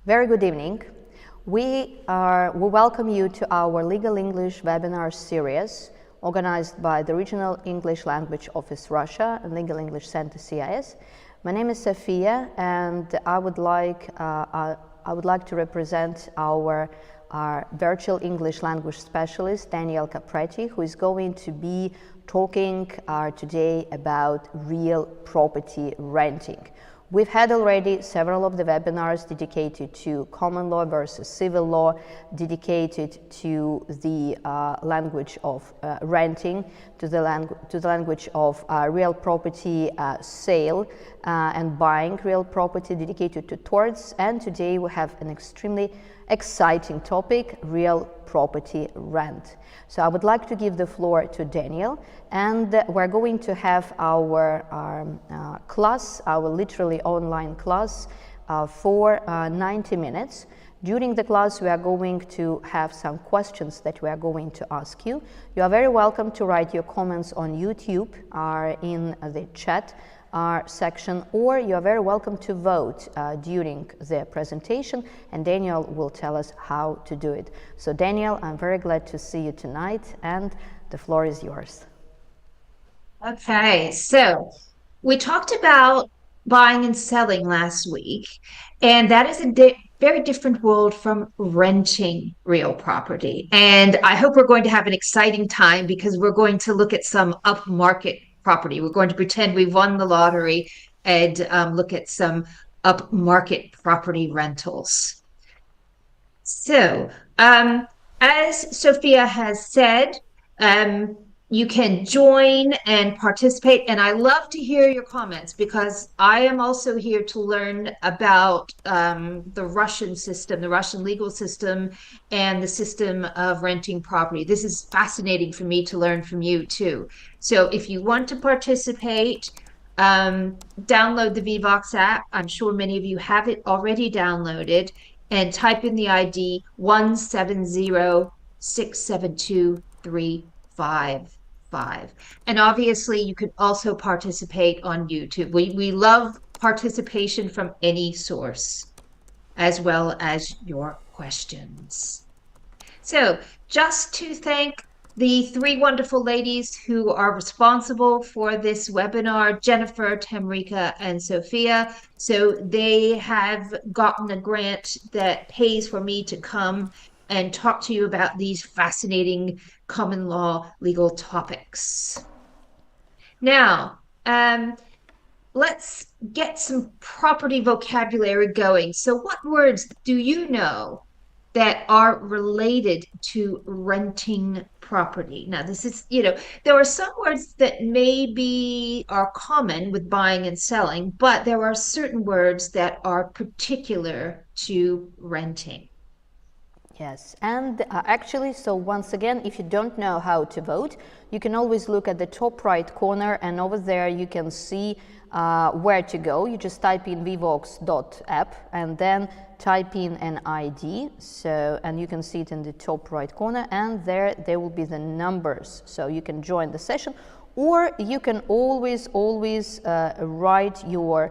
Very good evening. We welcome you to our Legal English webinar series organized by the Regional English Language Office Russia and Legal English Center CIS. My name is Sophia, and I would like to represent our virtual English language specialist Daniel Capretti, who is going to be talking today about real property renting. We've had already several of the webinars dedicated to common law versus civil law, dedicated to the language of renting, to the language of real property sale and buying real property, dedicated to torts, and today we have an extremely exciting topic, real property rent. So I would like to give the floor to Daniel, and we're going to have our class, our literally online class for 90 minutes. During the class, we are going to have some questions that we are going to ask you. You are very welcome to write your comments on YouTube or in the chat section, or you are very welcome to vote during the presentation, and Daniel will tell us how to do it. So Daniel, I'm very glad to see you tonight, and the floor is yours. Okay, so we talked about buying and selling last week, and that is a very different world from renting real property. And I hope we're going to have an exciting time because we're going to look at some upmarket property. We're going to pretend we won the lottery and look at some upmarket property rentals. So, as Sophia has said, you can join and participate, and I love to hear your comments because I am also here to learn about the Russian system, the Russian legal system, and the system of renting property. This is fascinating for me to learn from you too. So if you want to participate, download the Vivox app. I'm sure many of you have it already downloaded, and type in the ID 170672355. And obviously you can also participate on YouTube. We love participation from any source, as well as your questions. So just to thank the three wonderful ladies who are responsible for this webinar, Jennifer, Tamrika, and Sophia. So they have gotten a grant that pays for me to come and talk to you about these fascinating common law legal topics. Now, let's get some property vocabulary going. So what words do you know that are related to renting property? Now, this is, there are some words that maybe are common with buying and selling, but there are certain words that are particular to renting. Yes, and actually, so once again, if you don't know how to vote, you can always look at the top right corner, and over there you can see where to go. You just type in vivox.app and then type in an ID, and you can see it in the top right corner, and there will be the numbers, so you can join the session, or you can always write your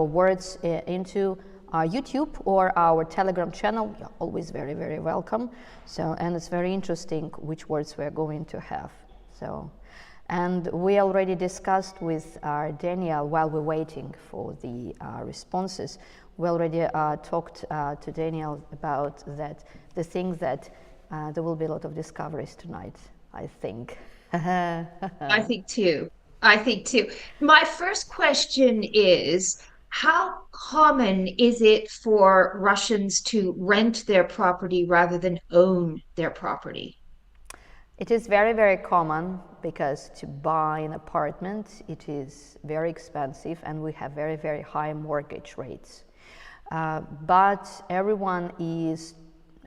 words into our YouTube or our Telegram channel. You're always very, very welcome. So, and it's very interesting which words we're going to have. So, and we already discussed with Daniel while we're waiting for the responses. We already talked to Daniel about that, the thing that there will be a lot of discoveries tonight, I think. I think too. My first question is, how common is it for Russians to rent their property rather than own their property? It is very, very common because to buy an apartment, it is very expensive and we have very, very high mortgage rates. But everyone is,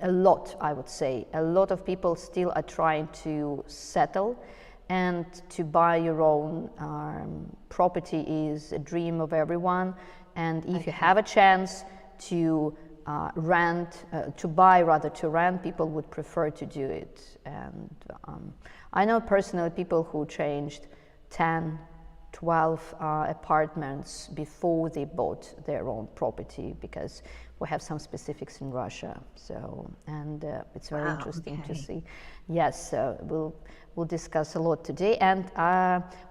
I would say, a lot of people still are trying to settle, and to buy your own property is a dream of everyone. And if you have a chance to buy rather to rent, people would prefer to do it. And I know personally people who changed 10, 12 apartments before they bought their own property, because we have some specifics in Russia. So, and it's very interesting to see. Yes, so we'll discuss a lot today, and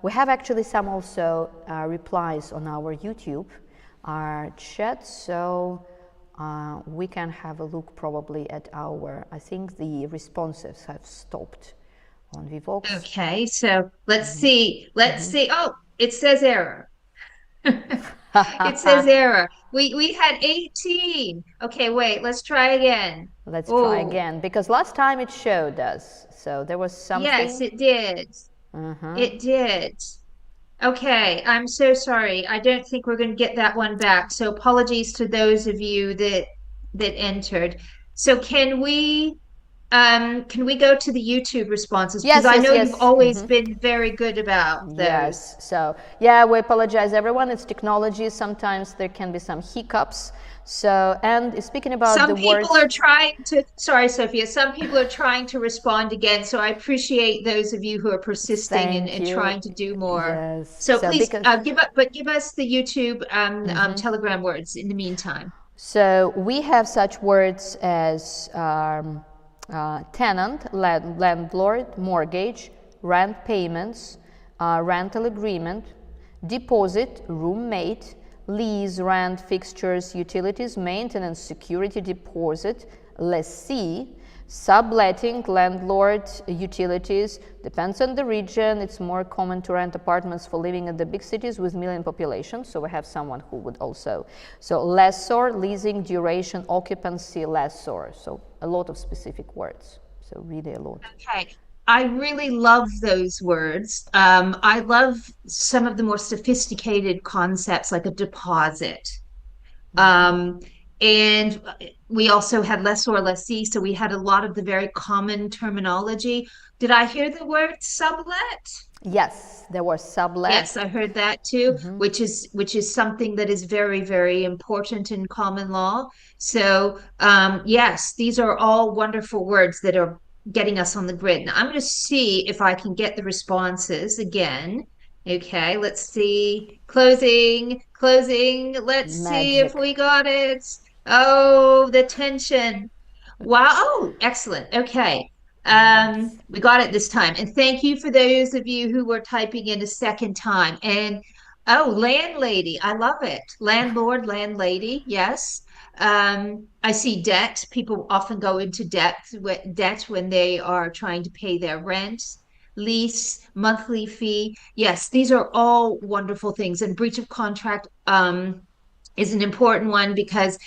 we have actually some also replies on our YouTube chat, so we can have a look probably at our, I think the responses have stopped on Vivox. Okay, so let's see. Oh, it says error. It says error. We had 18. Okay, wait, let's try again. Let's try again, because last time it showed us, so there was something. Yes, it did. It did. Okay, I'm so sorry. I don't think we're going to get that one back. So apologies to those of you that entered. So can we go to the YouTube responses? Yes, because I know yes. you've always been very good about those. Yes. So yeah, we apologize, everyone. It's technology. Sometimes there can be some hiccups. So, and speaking about some the people words, are trying to. Sorry, Sophia. Some people are trying to respond again. So I appreciate those of you who are persisting and trying to do more. Yes. So please give us the YouTube Telegram words in the meantime. So we have such words as tenant, landlord, mortgage, rent payments, rental agreement, deposit, roommate, lease, rent, fixtures, utilities, maintenance, security deposit, lessee, subletting, landlord, utilities. Depends on the region. It's more common to rent apartments for living in the big cities with million population. So we have someone who would also. So lessor, leasing, duration, occupancy, lessor. So a lot of specific words. So really a lot. Okay. I really love those words. I love some of the more sophisticated concepts like a deposit. And we also had lessor, lessee, so we had a lot of the very common terminology. Did I hear the word sublet? Yes, there was sublet. Yes, I heard that too, which is something that is very, very important in common law. So yes, these are all wonderful words that are getting us on the grid. Now I'm going to see if I can get the responses again. Okay, let's see. Closing. Let's see if we got it. Oh, the tension. Wow. Oh, excellent. Okay. We got it this time. And thank you for those of you who were typing in a second time. And oh, landlady. I love it. Landlord, landlady. Yes. I see debt. People often go into debt when they are trying to pay their rent, lease, monthly fee. Yes, these are all wonderful things. And breach of contract is an important one because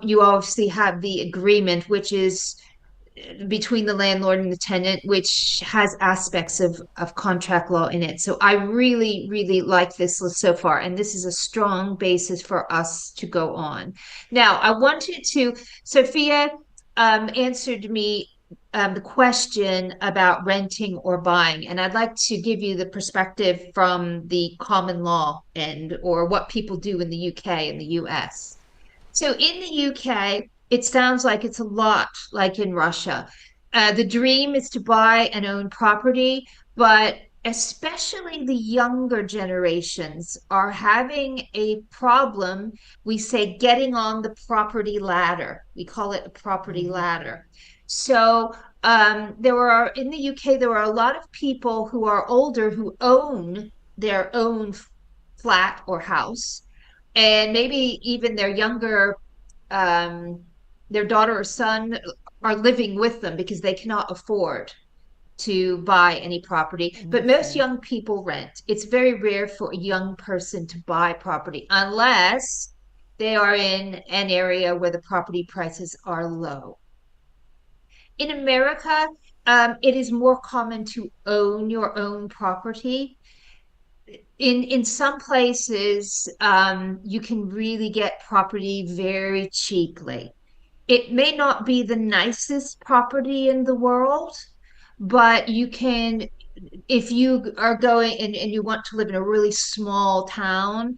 you obviously have the agreement, which is between the landlord and the tenant, which has aspects of contract law in it. So I really, really like this list so far. And this is a strong basis for us to go on. Now, I wanted to, Sophia answered me the question about renting or buying. And I'd like to give you the perspective from the common law or what people do in the UK and the US. So in the UK, it sounds like it's a lot like in Russia. The dream is to buy and own property, but especially the younger generations are having a problem. We say getting on the property ladder. We call it a property ladder. So in the UK, there are a lot of people who are older who own their own flat or house, and maybe even their younger their daughter or son are living with them because they cannot afford to buy any property. But most young people rent. It's very rare for a young person to buy property unless they are in an area where the property prices are low. In America, it is more common to own your own property. In some places, you can really get property very cheaply. It may not be the nicest property in the world, but you can, if you are going and you want to live in a really small town,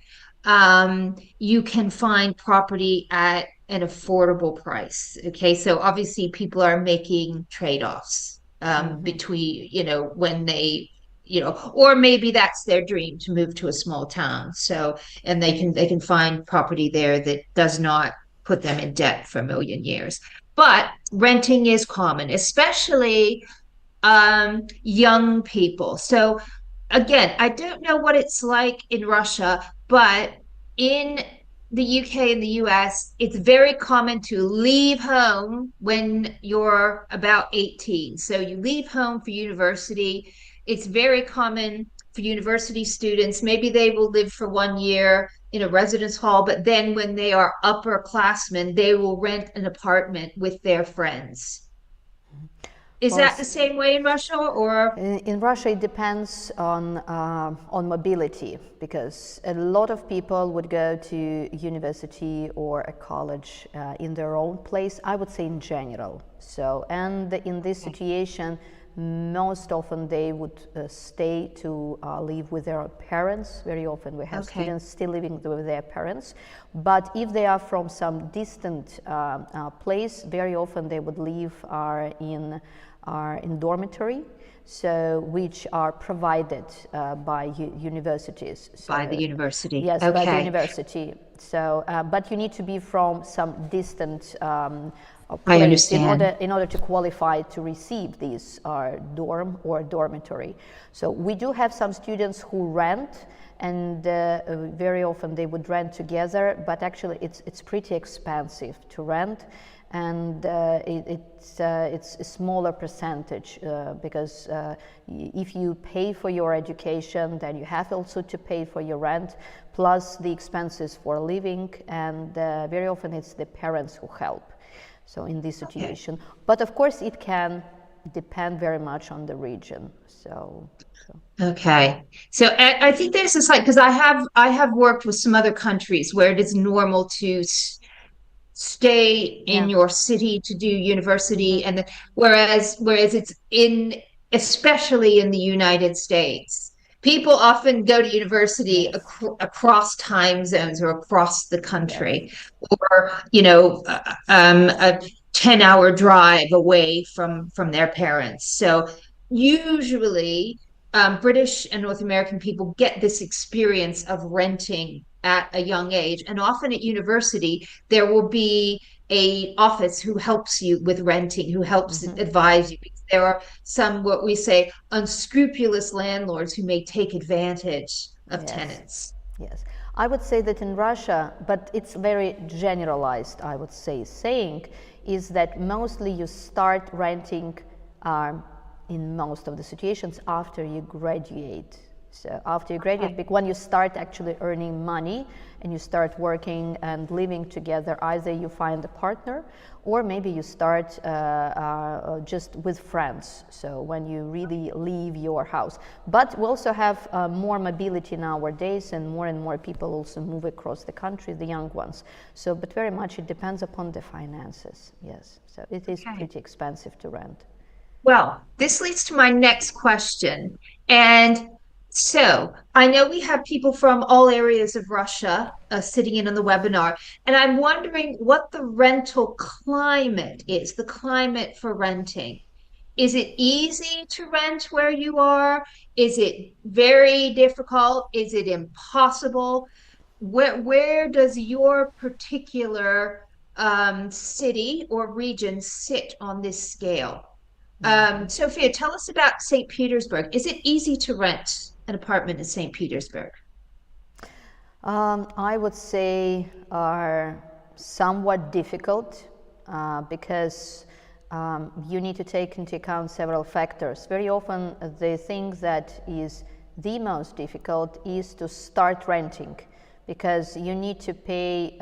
you can find property at an affordable price. Okay, so obviously people are making trade-offs between, when they or maybe that's their dream to move to a small town. So, and they can find property there that does not put them in debt for a million years. But renting is common, especially young people. So again, I don't know what it's like in Russia, but in the UK and the US, it's very common to leave home when you're about 18. So you leave home for university. It's very common for university students. Maybe they will live for 1 year in a residence hall, but then when they are upperclassmen, they will rent an apartment with their friends. Is that the same way in Russia, or? In Russia, it depends on mobility, because a lot of people would go to university or a college in their own place, I would say in general. So, and in this situation, most often they would stay to live with their parents. Very often we have students still living with their parents. But if they are from some distant place, very often they would live in dormitory, so which are provided by universities. So, by the university. Yes, by the university. So, but you need to be from some distant place I understand. in order to qualify to receive these dorm or dormitory. So we do have some students who rent, and very often they would rent together, but actually it's pretty expensive to rent. And it's a smaller percentage because if you pay for your education, then you have also to pay for your rent, plus the expenses for living, and very often it's the parents who help. So in this situation, but of course it can depend very much on the region. So. Okay, so I think there's this, like, because I have worked with some other countries where it is normal to stay in your city to do university, and whereas it's especially in the United States, people often go to university across time zones or across the country, or a 10-hour drive away from their parents. So usually British and North American people get this experience of renting at a young age, and often at university there will be a office who helps you with renting, who helps advise you, because there are some, what we say, unscrupulous landlords who may take advantage of tenants. Yes, I would say that in Russia, but it's very generalized, I would say, saying is that mostly you start renting in most of the situations after you graduate. So after you graduate, when you start actually earning money and you start working and living together, either you find a partner or maybe you start just with friends. So when you really leave your house. But we also have more mobility nowadays, and more people also move across the country, the young ones. So, but very much it depends upon the finances, yes. So it is pretty expensive to rent. Well, this leads to my next question. And so I know we have people from all areas of Russia sitting in on the webinar, and I'm wondering what the rental climate is, the climate for renting. Is it easy to rent where you are? Is it very difficult? Is it impossible? Where does your particular city or region sit on this scale? Sophia, tell us about St. Petersburg. Is it easy to rent an apartment in St. Petersburg? I would say are somewhat difficult because you need to take into account several factors. Very often the thing that is the most difficult is to start renting, because you need to pay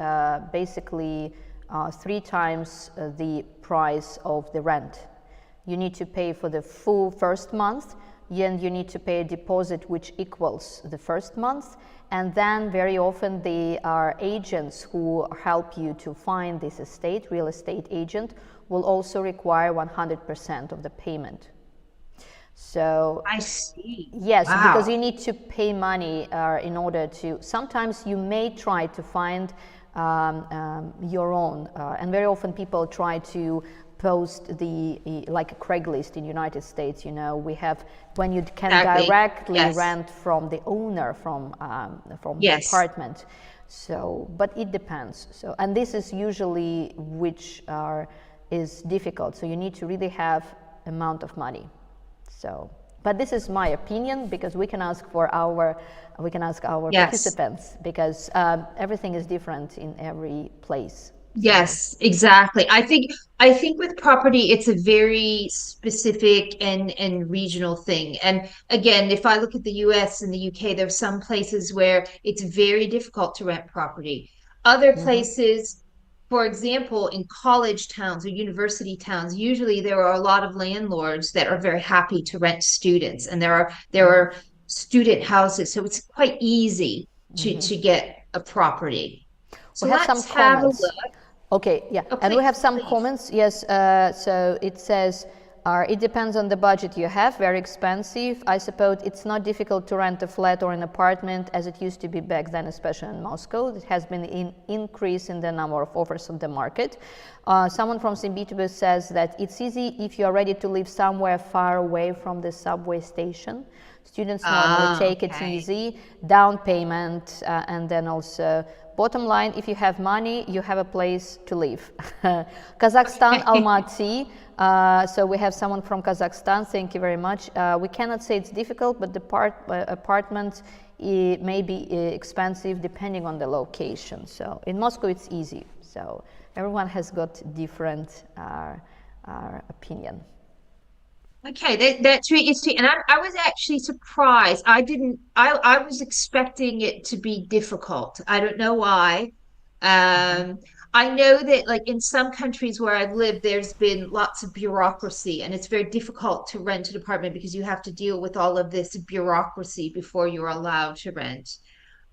basically 3 times the price of the rent. You need to pay for the full first month, and you need to pay a deposit which equals the first month, and then very often they are agents who help you to find this estate, real estate agent, will also require 100% of the payment. So I see. Yes, because you need to pay money in order to, sometimes you may try to find your own, and very often people try to post like a Craigslist in United States, you know, we have when you can Exactly. directly Yes. rent from the owner from Yes. the apartment. So, but it depends. So, and this is usually is difficult. So you need to really have amount of money. So, but this is my opinion, because we can ask our Yes. participants, because everything is different in every place. Yes, exactly. I think with property, it's a very specific and regional thing. And again, if I look at the US and the UK, there's some places where it's very difficult to rent property. Other places, for example, in college towns or university towns, usually there are a lot of landlords that are very happy to rent students, and there are student houses, so it's quite easy to get a property. So We have some let's have a comments. look. Okay, yeah, Oh, and we have some please. comments. Yes, so it says, it depends on the budget you have. Very expensive. I suppose it's not difficult to rent a flat or an apartment as it used to be back then, especially in Moscow. It has been an increase in the number of offers on the market. Someone from St. Petersburg says that it's easy if you are ready to live somewhere far away from the subway station. Students normally take it easy, down payment, and then also bottom line, if you have money, you have a place to live. Kazakhstan, Almaty. So we have someone from Kazakhstan. Thank you very much. We cannot say it's difficult, but the apartment may be expensive depending on the location. So in Moscow, it's easy. So everyone has got different opinion. Okay, that's really interesting. And I was actually surprised. I was expecting it to be difficult. I don't know why. I know that like in some countries where I've lived, there's been lots of bureaucracy, and it's very difficult to rent an apartment because you have to deal with all of this bureaucracy before you're allowed to rent.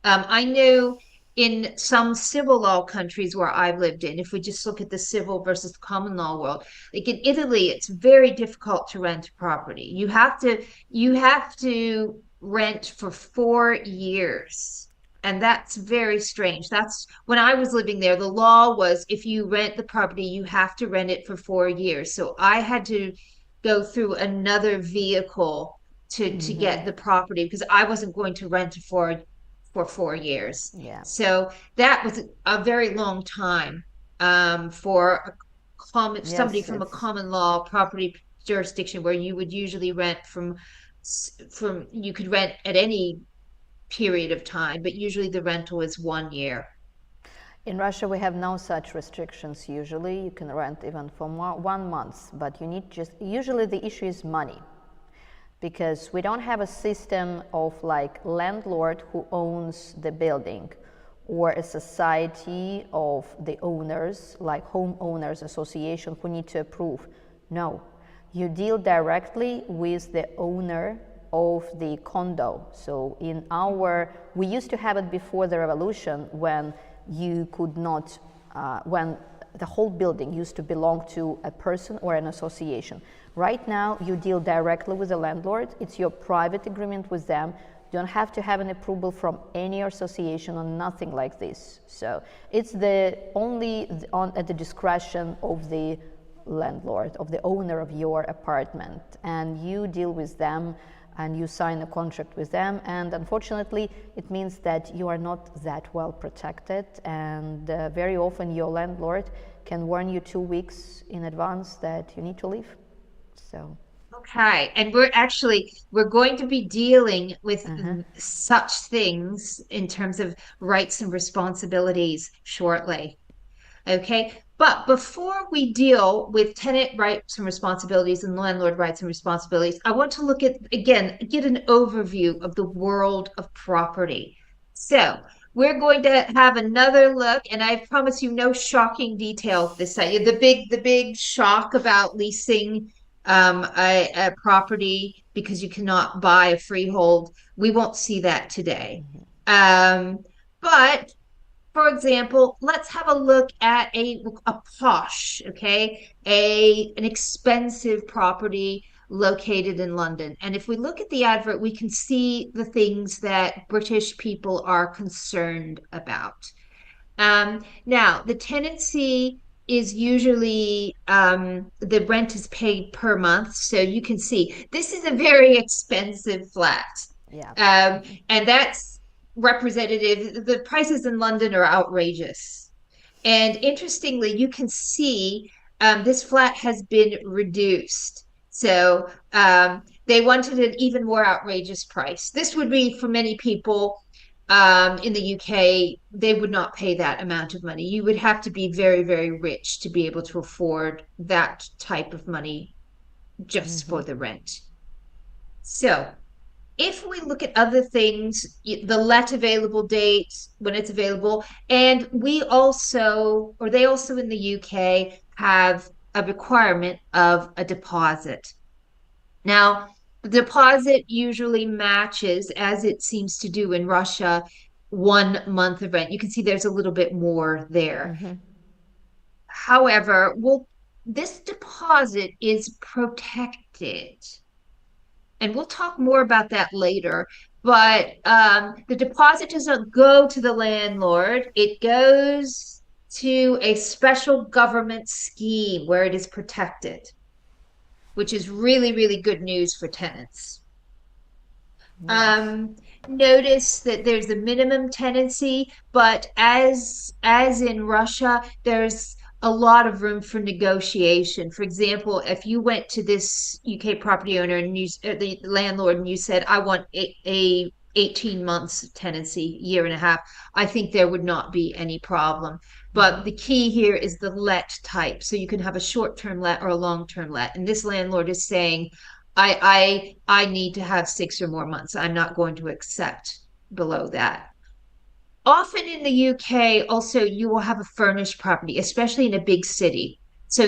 I know in some civil law countries where I've lived in, if we just look at the civil versus common law world, like in Italy, it's very difficult to rent property. You have to rent for 4 years. And that's very strange. That's when I was living there, the law was if you rent the property, you have to rent it for 4 years. So I had to go through another vehicle to get the property because I wasn't going to rent for 4 years. Yeah. So that was a very long time for somebody from a common law property jurisdiction where you would usually rent from you could rent at any period of time, but usually the rental is 1 year. In Russia, we have no such restrictions. Usually, you can rent even for 1 month, but you need usually the issue is money. Because we don't have a system of like landlord who owns the building or a society of the owners, like homeowners association who need to approve. No, you deal directly with the owner of the condo. So we used to have it before the revolution when you could not, when the whole building used to belong to a person or an association. Right now, you deal directly with the landlord. It's your private agreement with them. You don't have to have an approval from any association or nothing like this. So it's at the discretion of the landlord, of the owner of your apartment. And you deal with them and you sign a contract with them. And unfortunately, it means that you are not that well protected. And very often your landlord can warn you 2 weeks in advance that you need to leave. So. Okay, and we're going to be dealing with such things in terms of rights and responsibilities shortly. Okay, but before we deal with tenant rights and responsibilities and landlord rights and responsibilities, I want to look at, again, get an overview of the world of property. So we're going to have another look, and I promise you no shocking detail this time. The big shock about leasing a property because you cannot buy a freehold. We won't see that today. But for example, let's have a look at a posh, okay, an expensive property located in London. And if we look at the advert, we can see the things that British people are concerned about. Now, the tenancy is usually the rent is paid per month. So you can see this is a very expensive flat. Yeah. And that's representative. The prices in London are outrageous. And interestingly, you can see this flat has been reduced. So they wanted an even more outrageous price. This would be for many people in the UK, they would not pay that amount of money. You would have to be very, very rich to be able to afford that type of money just for the rent. So if we look at other things, the let available date, when it's available, and we also, or they also in the UK have a requirement of a deposit. Now, the deposit usually matches, as it seems to do in Russia, 1 month of rent. You can see there's a little bit more there. However, this deposit is protected. And we'll talk more about that later. But the deposit doesn't go to the landlord, it goes to a special government scheme where it is protected, which is really, really good news for tenants. Notice that there's a minimum tenancy, but as in Russia, there's a lot of room for negotiation. For example, if you went to this UK property owner and the landlord, and you said, I want a 18 months tenancy, year and a half, I think there would not be any problem. But the key here is the let type. So you can have a short-term let or a long-term let. And this landlord is saying, I need to have 6 or more months. I'm not going to accept below that. Often in the UK, also you will have a furnished property, especially in a big city. So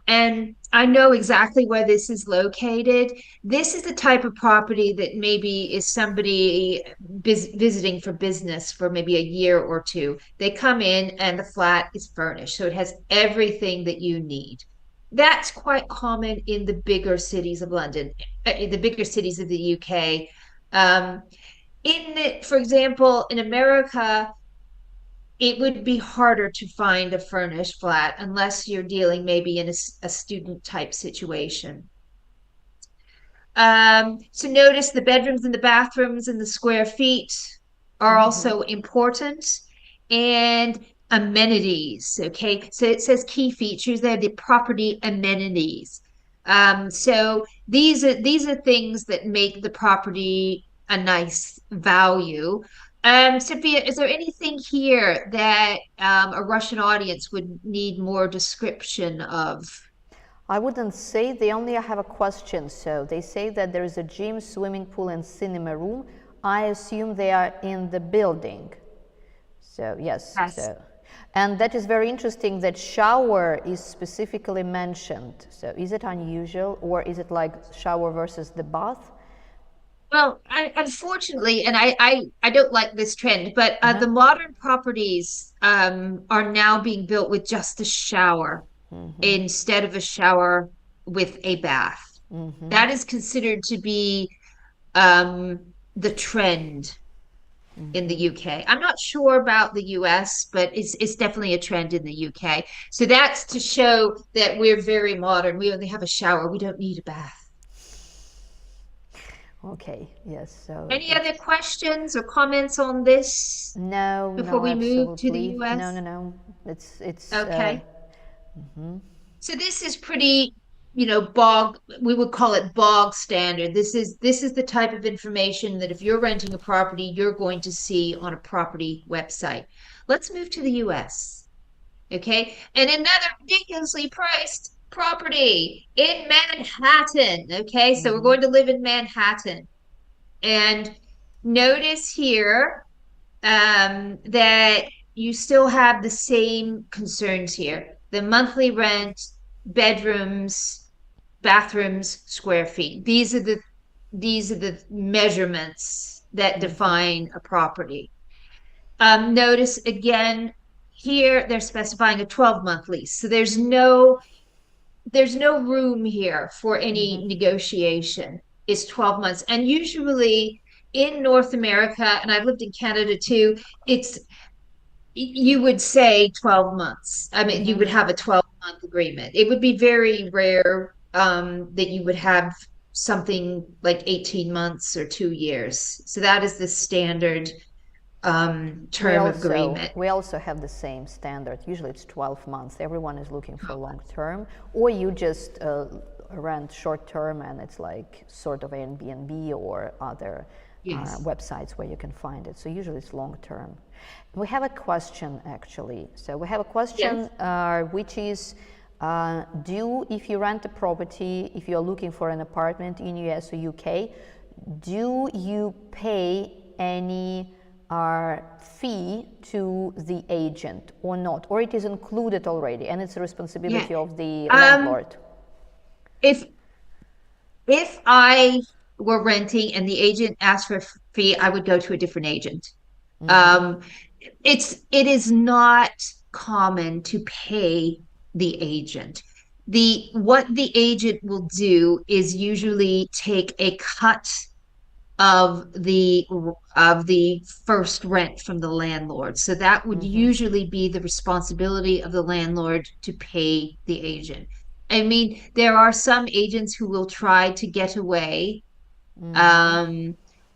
and I know exactly where this is located. This is the type of property that maybe is somebody visiting for business for maybe a year or two. They come in and the flat is furnished, so it has everything that you need. That's quite common in the bigger cities of London, the bigger cities of the UK. For example, in America, it would be harder to find a furnished flat unless you're dealing maybe in a student type situation. So notice the bedrooms and the bathrooms and the square feet are also important. And amenities, okay? So it says key features, they're the property amenities. So these are things that make the property a nice value. Sophia, is there anything here that a Russian audience would need more description of? I wouldn't say, they only have a question. So they say that there is a gym, swimming pool, and cinema room. I assume they are in the building. So yes. So, and that is very interesting that shower is specifically mentioned. So is it unusual, or is it like shower versus the bath? Well, unfortunately, and I don't like this trend, but the modern properties are now being built with just a shower instead of a shower with a bath. That is considered to be the trend in the UK. I'm not sure about the US, but it's definitely a trend in the UK. So that's to show that we're very modern. We only have a shower. We don't need a bath. Okay, yes. So any other questions or comments on this? No, before we move to the US? No. It's okay. So this is pretty, we would call it bog standard. This is the type of information that if you're renting a property, you're going to see on a property website. Let's move to the US. Okay, and another ridiculously priced property in Manhattan. Okay, so we're going to live in Manhattan. And notice here that you still have the same concerns here. The monthly rent, bedrooms, bathrooms, square feet. These are the measurements that define a property. Notice again, here they're specifying a 12-month lease. So there's no room here for any negotiation. It's 12 months. And usually in North America, and I've lived in Canada too, you would say 12 months. I mean, you would have a 12-month agreement. It would be very rare that you would have something like 18 months or 2 years. So that is the standard term of agreement. We also have the same standard. Usually it's 12 months. Everyone is looking for long term, or you just rent short term and it's like sort of Airbnb or other websites where you can find it. So usually it's long term. We have a question actually. So we have a question which is, if you rent a property, if you're looking for an apartment in US or UK, do you pay any fee to the agent or not, or it is included already and it's a responsibility of the landlord? If I were renting and the agent asked for a fee, I would go to a different agent. It is not common to pay the agent. What the agent will do is usually take a cut of the first rent from the landlord. So that would usually be the responsibility of the landlord to pay the agent. I mean, there are some agents who will try to get away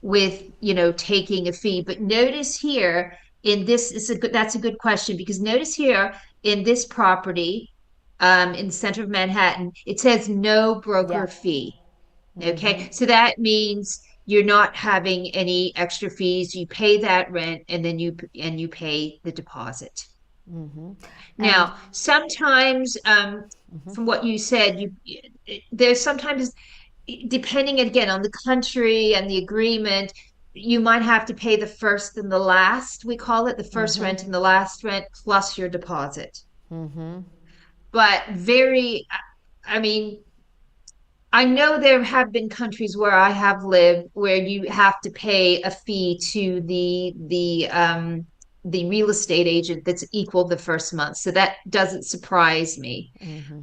with, taking a fee. But notice here in this, that's a good question, because notice here in this property, in the center of Manhattan, it says no broker fee. Okay, so that means you're not having any extra fees. You pay that rent and then you pay the deposit. Now, sometimes, from what you said, there's sometimes, depending again on the country and the agreement, you might have to pay the first and the last. We call it the first rent and the last rent plus your deposit. But I mean, I know there have been countries where I have lived where you have to pay a fee to the real estate agent that's equal the first month. So that doesn't surprise me.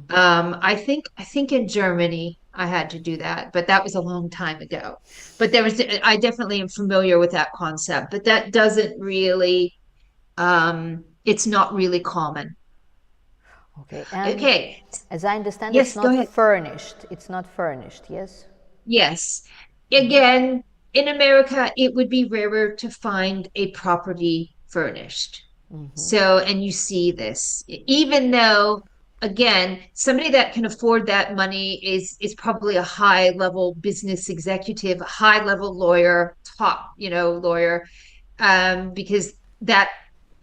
I think in Germany I had to do that, but that was a long time ago. But I definitely am familiar with that concept, but that doesn't really, it's not really common. Okay. And okay. As I understand, yes, it's not furnished. It's not furnished, yes? Yes. Again, in America, it would be rarer to find a property furnished. So, and you see this, even though, again, somebody that can afford that money is probably a high-level business executive, a high-level lawyer, top, lawyer, because that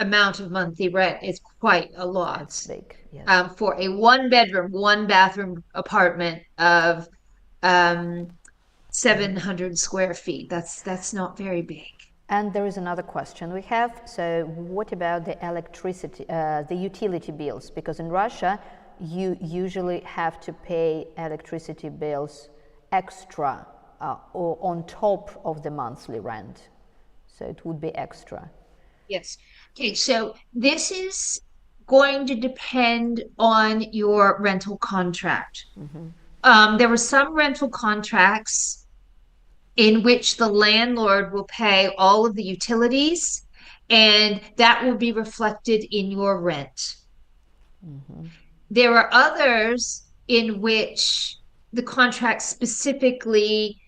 amount of monthly rent is quite a lot. That's big, yes. For a 1-bedroom, 1-bathroom apartment of 700 square feet. That's not very big. And there is another question we have. So what about the electricity, the utility bills? Because in Russia, you usually have to pay electricity bills extra or on top of the monthly rent. So it would be extra. Yes. Okay, so this is going to depend on your rental contract. There were some rental contracts in which the landlord will pay all of the utilities, and that will be reflected in your rent. There are others in which the contract specifically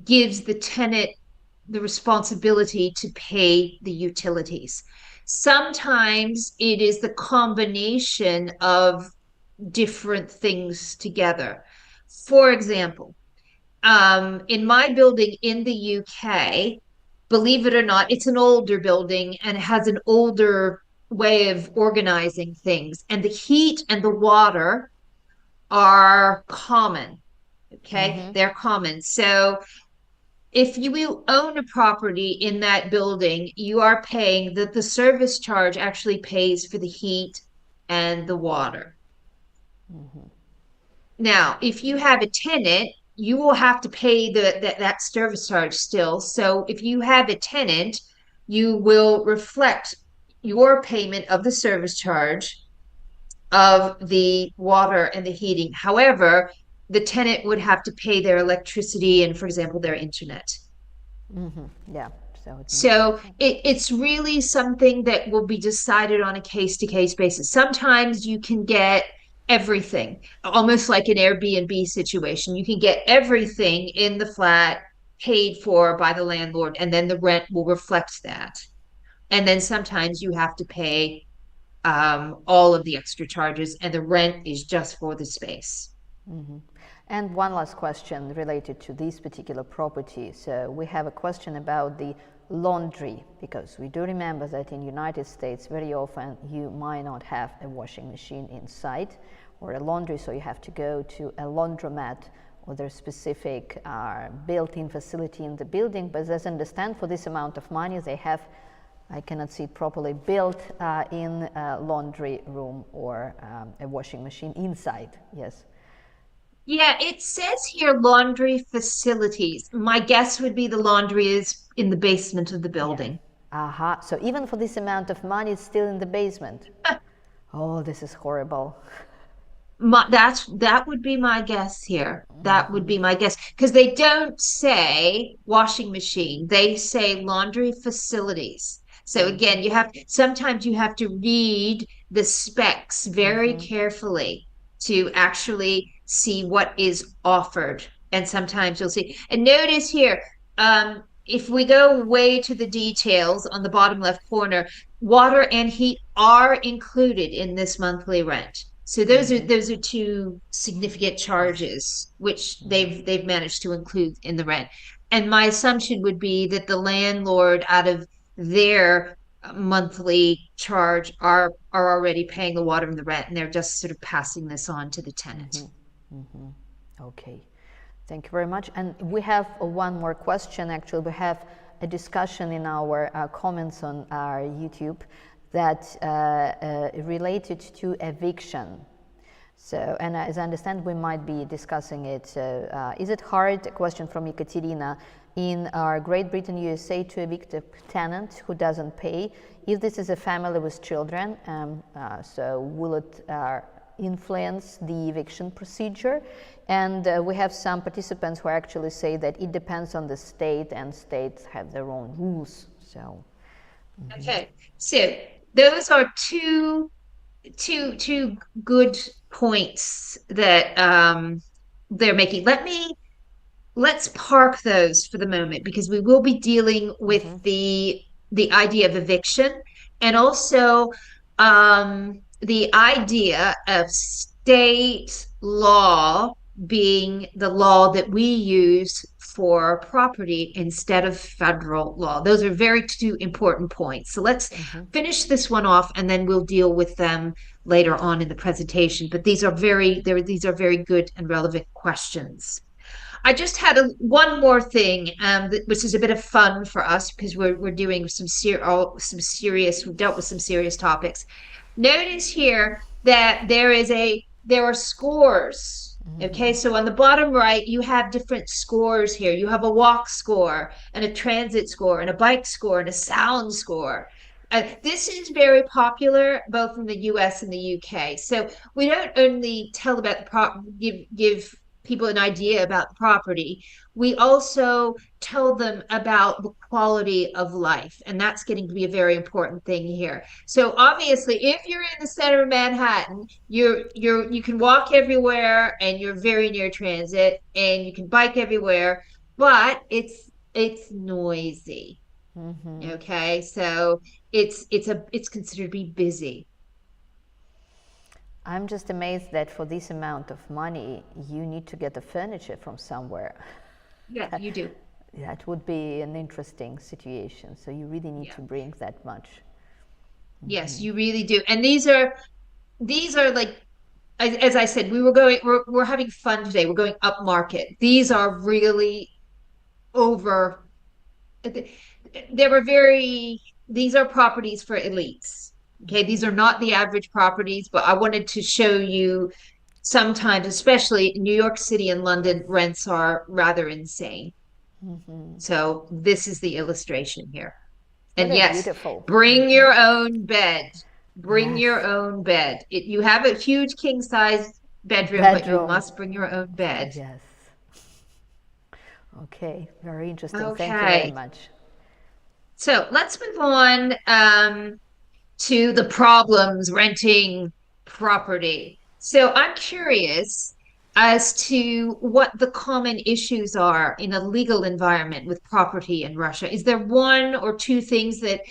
gives the tenant the responsibility to pay the utilities. Sometimes it is the combination of different things together. For example, in my building in the UK, believe it or not, it's an older building and it has an older way of organizing things. And the heat and the water are common. Okay, they're common. So if you own a property in that building, you are paying the service charge actually pays for the heat and the water. Now, if you have a tenant, you will have to pay that service charge still. So if you have a tenant, you will reflect your payment of the service charge of the water and the heating. However, the tenant would have to pay their electricity and, for example, their internet. Yeah, So it's really something that will be decided on a case-to-case basis. Sometimes you can get everything, almost like an Airbnb situation. You can get everything in the flat paid for by the landlord, and then the rent will reflect that. And then sometimes you have to pay all of the extra charges, and the rent is just for the space. And one last question related to this particular property. So we have a question about the laundry, because we do remember that in United States very often you might not have a washing machine inside or a laundry, so you have to go to a laundromat or their specific built-in facility in the building. But as I understand, for this amount of money they have, I cannot see it properly, built in a laundry room or a washing machine inside. Yes. Yeah, it says here laundry facilities. My guess would be the laundry is in the basement of the building. Aha. So even for this amount of money, it's still in the basement. Oh, this is horrible. That would be my guess here. That would be my guess, because they don't say washing machine. They say laundry facilities. So again, sometimes you have to read the specs very carefully to actually see what is offered. And sometimes you'll see, and notice here, if we go way to the details on the bottom left corner, water and heat are included in this monthly rent. So those are two significant charges which they've managed to include in the rent. And my assumption would be that the landlord, out of their monthly charge, are already paying the water and the rent, and they're just sort of passing this on to the tenant. Okay, thank you very much. And we have one more question. Actually, we have a discussion in our comments on our YouTube that related to eviction. So, and as I understand, we might be discussing it. Is it hard, a question from Ekaterina, in Great Britain, USA, to evict a tenant who doesn't pay? If this is a family with children, so will it influence the eviction procedure? And we have some participants who actually say that it depends on the state, and states have their own rules. So, okay, so those are two good points that they're making. Let's park those for the moment, because we will be dealing with the idea of eviction, and also the idea of state law being the law that we use for property instead of federal law. Those are two important points. So let's finish this one off, and then we'll deal with them later on in the presentation. But these are very good and relevant questions. I just had one more thing, which is a bit of fun for us, because we're doing we've dealt with some serious topics. Notice here that there are scores. Okay, so on the bottom right, you have different scores here. You have a walk score, and a transit score, and a bike score, and a sound score. This is very popular both in the US and the UK. So we don't only tell about give people an idea about the property, we also tell them about the quality of life, and that's getting to be a very important thing here. So obviously, if you're in the center of Manhattan, you can walk everywhere, and you're very near transit, and you can bike everywhere, but it's noisy. Okay, so it's considered to be busy. I'm just amazed that for this amount of money, you need to get the furniture from somewhere. Yeah, you do. That would be an interesting situation. So you really need to bring that much. Yes, you really do. And these are like, as I said, we're having fun today. We're going up market. These are really over. These are properties for elites. Okay, these are not the average properties, but I wanted to show you sometimes, especially in New York City and London, rents are rather insane. So this is the illustration here. And yes, beautiful. Bring your own bed. Bring your own bed. You have a huge king size bedroom, but you must bring your own bed. Yes. Okay, very interesting. Okay. Thank you very much. So let's move on to the problems renting property. So I'm curious as to what the common issues are in a legal environment with property in Russia. Is there one or two things that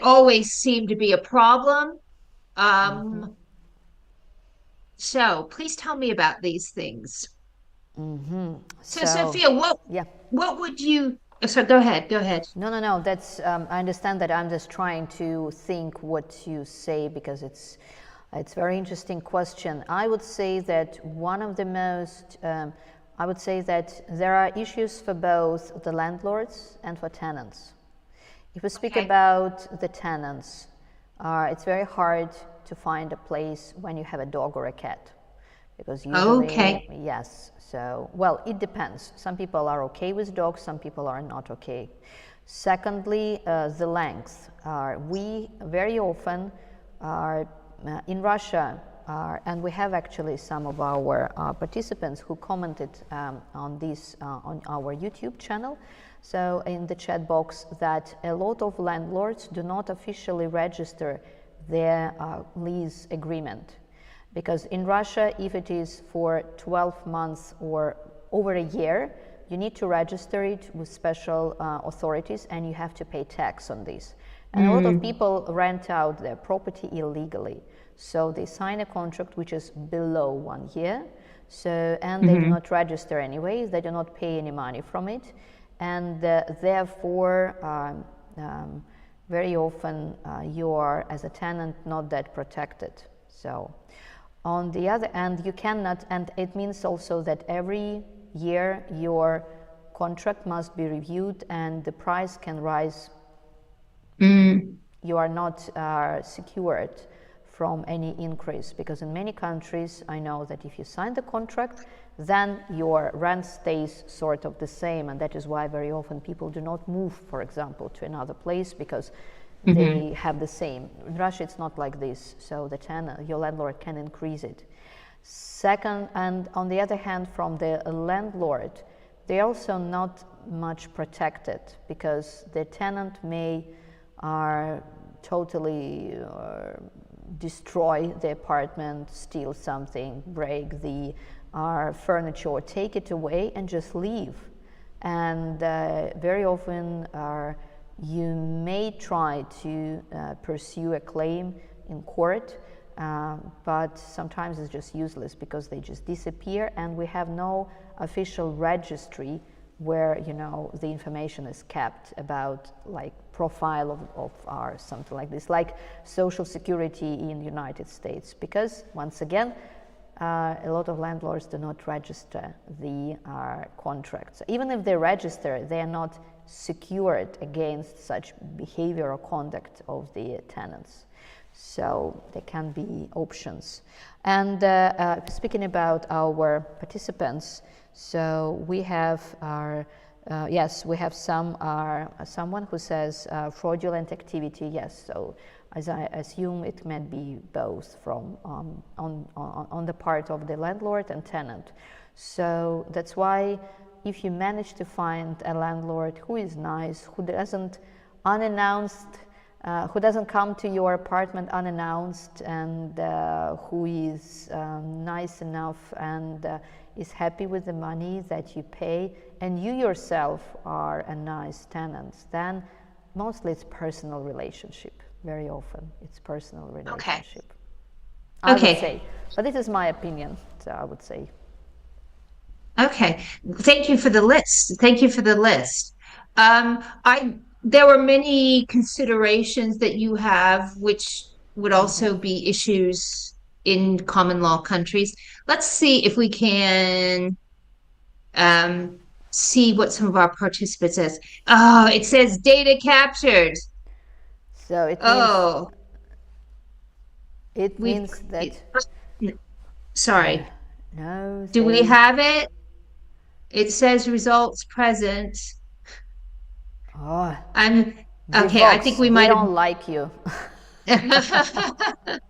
always seem to be a problem? Mm-hmm. Um, so please tell me about these things. Mm-hmm. So So, Sophia, yeah. what would you? So go ahead, go ahead. No. That's I understand that. I'm just trying to think what to say because it's very interesting question. I would say that one of the most I would say that there are issues for both the landlords and for tenants. If we speak Okay. about the tenants, it's very hard to find a place when you have a dog or a cat, because usually, Okay. yes. So, well, it depends. Some people are okay with dogs, some people are not okay. Secondly, the length. We very often are in Russia, and we have actually some of our participants who commented on this on our YouTube channel. So in the chat box, that a lot of landlords do not officially register their lease agreement, because in Russia, if it is for 12 months or over a year, you need to register it with special authorities, and you have to pay tax on this. And a lot of people rent out their property illegally. So they sign a contract which is below 1 year. So, and they do not register anyways, they do not pay any money from it. And therefore, very often you are, as a tenant, not that protected. So, on the other hand, you cannot, and it means also that every year your contract must be reviewed and the price can rise. You are not secured from any increase, because in many countries I know that if you sign the contract, then your rent stays sort of the same, and that is why very often people do not move, for example, to another place, because they have the same. In Russia it's not like this, so the tenant, your landlord can increase it. Second, and on the other hand, from the landlord, they're also not much protected, because the tenant may totally destroy the apartment, steal something, break the furniture, or take it away and just leave. And very often you may try to pursue a claim in court, but sometimes it's just useless, because they just disappear, and we have no official registry where, you know, the information is kept about, like, profile of our something like this, like Social Security in the United States, because once again, a lot of landlords do not register the contracts. Even if they register, they are not secured against such behavior or conduct of the tenants. So there can be options. And speaking about our participants, so we have yes, we have someone who says fraudulent activity. Yes, so as I assume, it might be both from on the part of the landlord and tenant. So that's why, if you manage to find a landlord who is nice, who doesn't who doesn't come to your apartment unannounced, and who is nice enough and is happy with the money that you pay, and you yourself are a nice tenant, then mostly it's personal relationship. Very often it's personal relationship. I would say, but this is my opinion, so I would say. Okay. Thank you for the list. Thank you for the list. I There were many considerations that you have, which would also be issues in common law countries. Let's see if we can see what some of our participants says. Oh, it says data captured. So it means Oh, we've that sorry. no, Do we say, have it? It says results present. oh, I'm okay. I think Divox, we we might don't like you. have.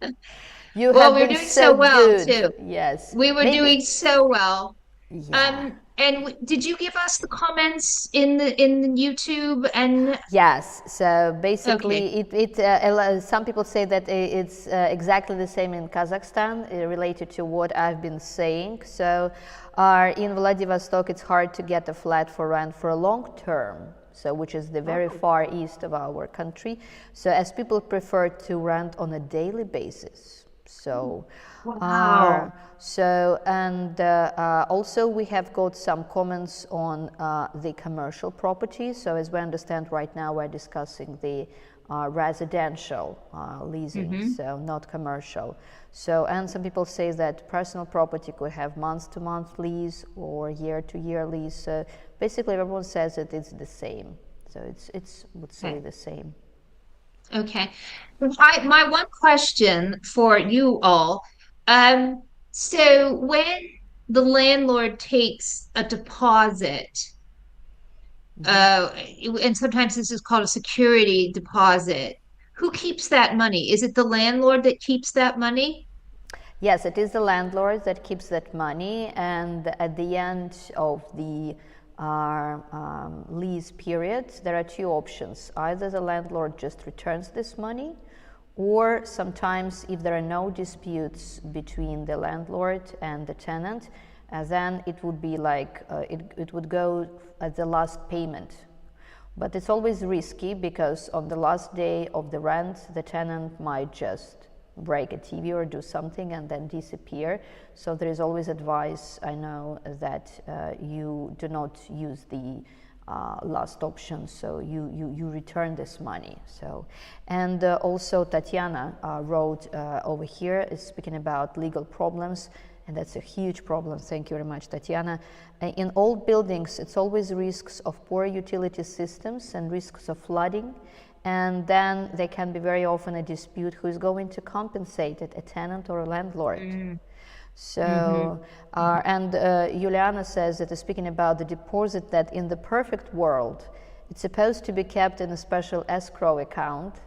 You Well, have we're been doing so so well good. too. Yes, We were maybe. doing so well. Yeah. And did you give us the comments in the YouTube? And Yes. So basically, okay. some people say that it's exactly the same in Kazakhstan, related to what I've been saying. So, in Vladivostok, it's hard to get a flat for rent for a long term. So, which is the very far east of our country. So, as people prefer to rent on a daily basis. So, Wow. also we have got some comments on the commercial property. So as we understand right now, we're discussing the residential leasing, so not commercial. So, and some people say that personal property could have month-to-month lease or year-to-year lease. So basically, everyone says that it's the same. So it's would say the same. Okay. My one question for you all, so when the landlord takes a deposit, and sometimes this is called a security deposit, who keeps that money? Is it the landlord that keeps that money? Yes, it is the landlord that keeps that money, and at the end of the lease period, there are two options. Either the landlord just returns this money, or sometimes if there are no disputes between the landlord and the tenant, then it would be like, it would go as the last payment. But it's always risky because on the last day of the rent, the tenant might just break a TV or do something and then disappear. So there is always advice, I know, that you do not use the last option, so you return this money. So, and also Tatiana wrote over here, is speaking about legal problems, and that's a huge problem. Thank you very much, Tatiana. In old buildings, it's always risks of poor utility systems and risks of flooding. And then there can be very often a dispute who is going to compensate it, a tenant or a landlord. So, and Juliana says that, speaking about the deposit, that in the perfect world, it's supposed to be kept in a special escrow account,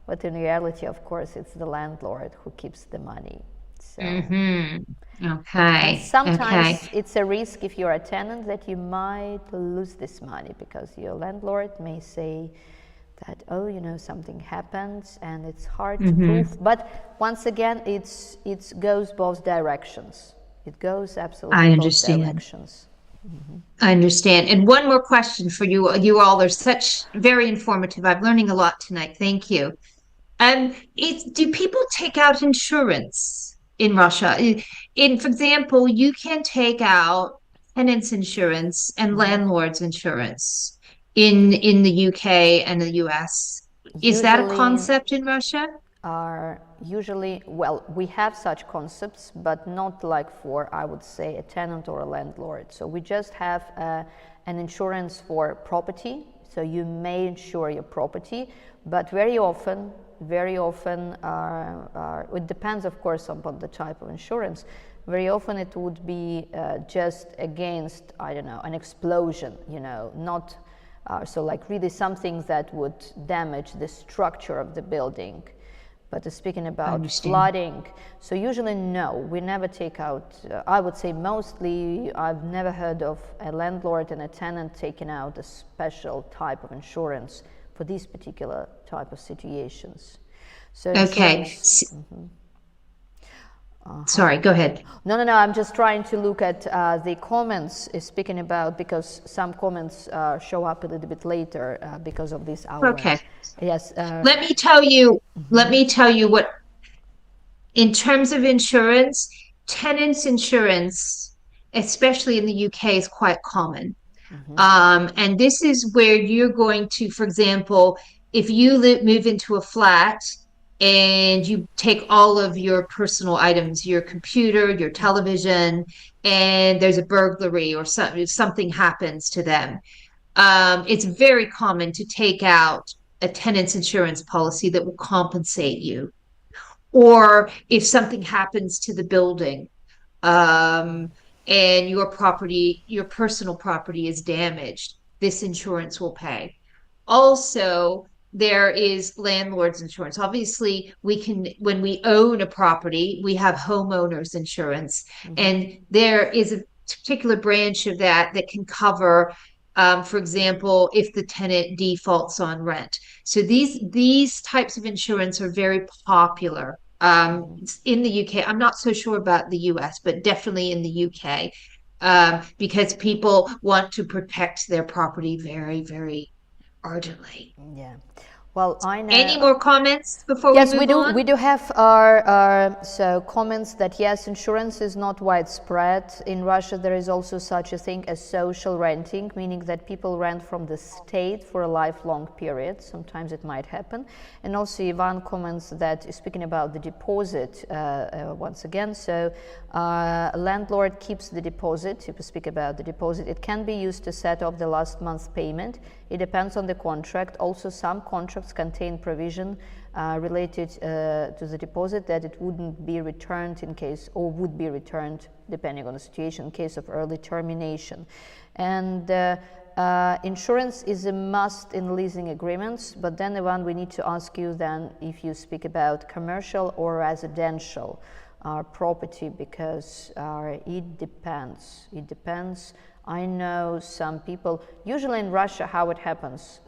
but in reality, of course, it's the landlord who keeps the money. So, and Okay. Okay. sometimes it's a risk if you're a tenant that you might lose this money because your landlord may say that, oh, you know, something happens and it's hard to prove. But once again, it goes both directions. It goes absolutely I both understand. directions. I understand. And one more question for you. You all are such very informative. I'm learning a lot tonight. Thank you. Do people take out insurance in Russia? For example, you can take out tenants insurance and landlords insurance in the UK and the US. Is that a Usually, concept in Russia? well, we have such concepts, but not like for, I would say, a tenant or a landlord. So we just have an insurance for property. So you may insure your property, but very often, it depends, of course, upon the type of insurance. Very often it would be just against, I don't know, an explosion, you know, not, so like really something that would damage the structure of the building. But speaking I about understand. flooding, so usually no, we never take out, I would say mostly, I've never heard of a landlord and a tenant taking out a special type of insurance for these particular type of situations. So Okay. insurance. Sorry, go ahead. No, I'm just trying to look at the comments speaking about, because some comments show up a little bit later because of this hour. Okay. Yes. Let me tell you what, in terms of insurance, tenants insurance, especially in the UK, is quite common. And this is where you're going to, for example, if you move into a flat and you take all of your personal items, your computer, your television, and there's a burglary or something happens to them, it's very common to take out a tenant's insurance policy that will compensate you. Or if something happens to the building, um, and your property, your personal property is damaged, this insurance will pay. Also, there is landlord's insurance. Obviously, when we own a property, we have homeowners insurance, and there is particular branch of that can cover, for example, if the tenant defaults on rent. So these types of insurance are very popular in the UK. I'm not so sure about the US, but definitely in the UK, because people want to protect their property very, very ardently. Yeah. Well, I know. Any more comments before Yes, we move on? We do have our so comments that yes, insurance is not widespread. In Russia, there is also such a thing as social renting, meaning that people rent from the state for a lifelong period. Sometimes it might happen. And also Ivan comments that, speaking about the deposit, once again, so landlord keeps the deposit. If we speak about the deposit, it can be used to set off the last month's payment. It depends on the contract. Also, some contracts contain provision related to the deposit that it wouldn't be returned in case, or would be returned depending on the situation, in case of early termination. And insurance is a must in leasing agreements, but then Ivan, we need to ask you then if you speak about commercial or residential property, because it depends. It depends. I know some people, usually in Russia, how it happens,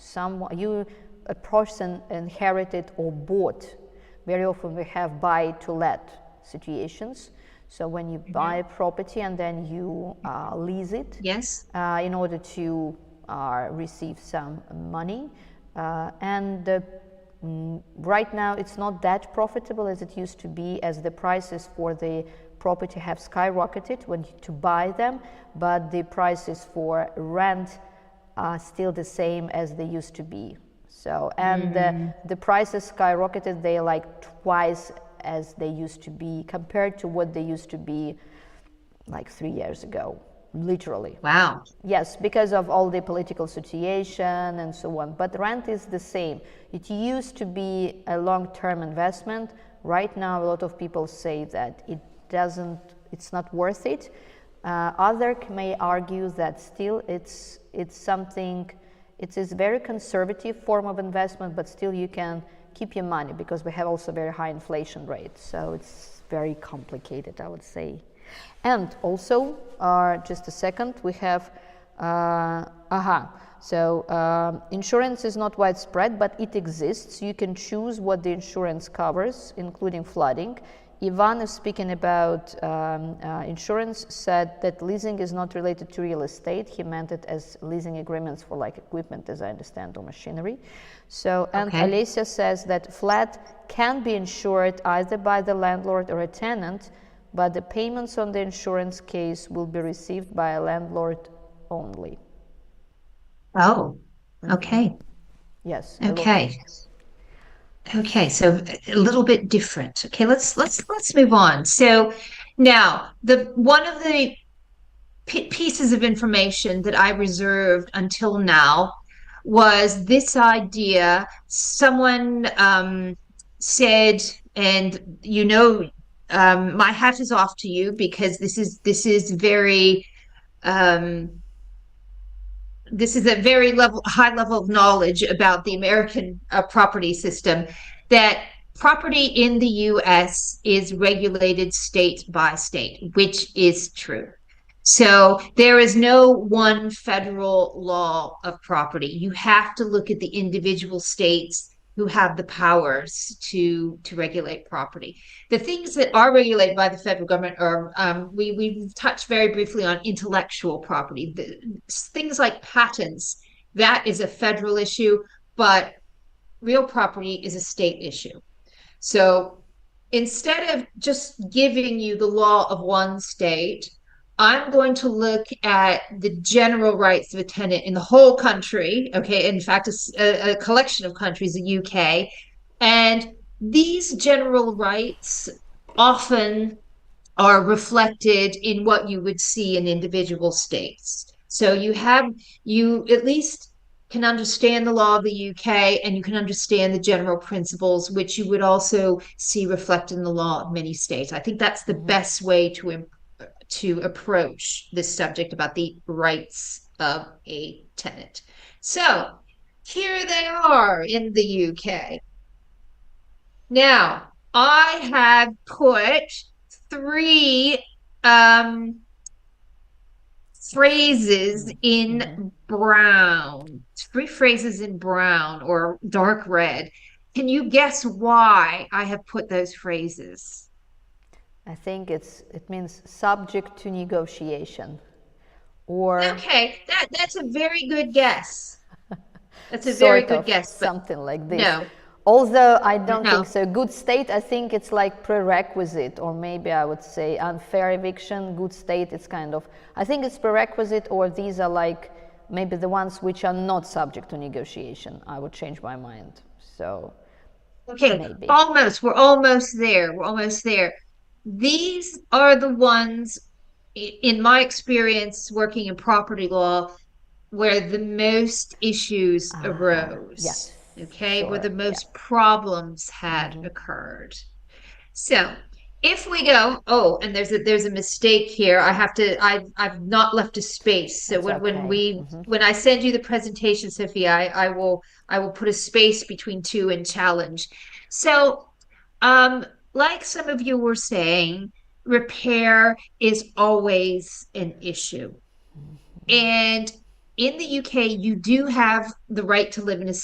a person inherited or bought. Very often we have buy to let situations. So when you buy a property and then you lease it, yes, in order to receive some money, right now it's not that profitable as it used to be, as the prices for the property have skyrocketed to buy them, but the prices for rent are still the same as they used to be. So, and the prices skyrocketed, they're like twice as they used to be compared to what they used to be like 3 years ago, literally. Wow. Yes, because of all the political situation and so on. But rent is the same. It used to be a long-term investment. Right now, a lot of people say that it's not worth it. Others may argue that still it's something, it is a very conservative form of investment, but still you can keep your money because we have also very high inflation rate. So it's very complicated, I would say. And also, just a second, we have, insurance is not widespread, but it exists. You can choose what the insurance covers, including flooding. Ivan is speaking about insurance, said that leasing is not related to real estate. He meant it as leasing agreements for like equipment, as I understand, or machinery. So, and okay. Alessia says that flat can be insured either by the landlord or a tenant, but the payments on the insurance case will be received by a landlord only. Oh, okay. Yes. Okay. Okay, so a little bit different. Okay, let's move on. So now one of the pieces of information that I reserved until now was this idea. Someone said, and my hat is off to you because this is very this is a very high level of knowledge about the American property system, that property in the US is regulated state by state, which is true. So there is no one federal law of property. You have to look at the individual states who have the powers to regulate property. The things that are regulated by the federal government are, we've touched very briefly on intellectual property. Things like patents, that is a federal issue, but real property is a state issue. So instead of just giving you the law of one state, I'm going to look at the general rights of a tenant in the whole country. Okay, in fact, a collection of countries, the UK, and these general rights often are reflected in what you would see in individual states. So you at least can understand the law of the UK, and you can understand the general principles, which you would also see reflected in the law of many states. I think that's the best way to approach this subject about the rights of a tenant. So here they are in the UK. Now, I have put three phrases in brown, three phrases in brown or dark red. Can you guess why I have put those phrases? I think it means subject to negotiation, or Okay, that's a very good guess. That's a very sort good of guess, but something like this. no, Although I don't no. think so. Good state, I think it's like prerequisite, or maybe I would say unfair eviction. Good state, it's kind of, I think it's prerequisite, or these are like maybe the ones which are not subject to negotiation. I would change my mind. So Okay, maybe. almost. We're almost there. We're almost there. These are the ones, in my experience working in property law, where the most issues arose. Yes. Okay, where Sure. the most problems had occurred. So if we go, oh, and there's a mistake here. I've not left a space. So That's when okay. when I send you the presentation, Sophia, I will put a space between two and challenge. So like some of you were saying, repair is always an issue. And in the UK, you do have the right to live in a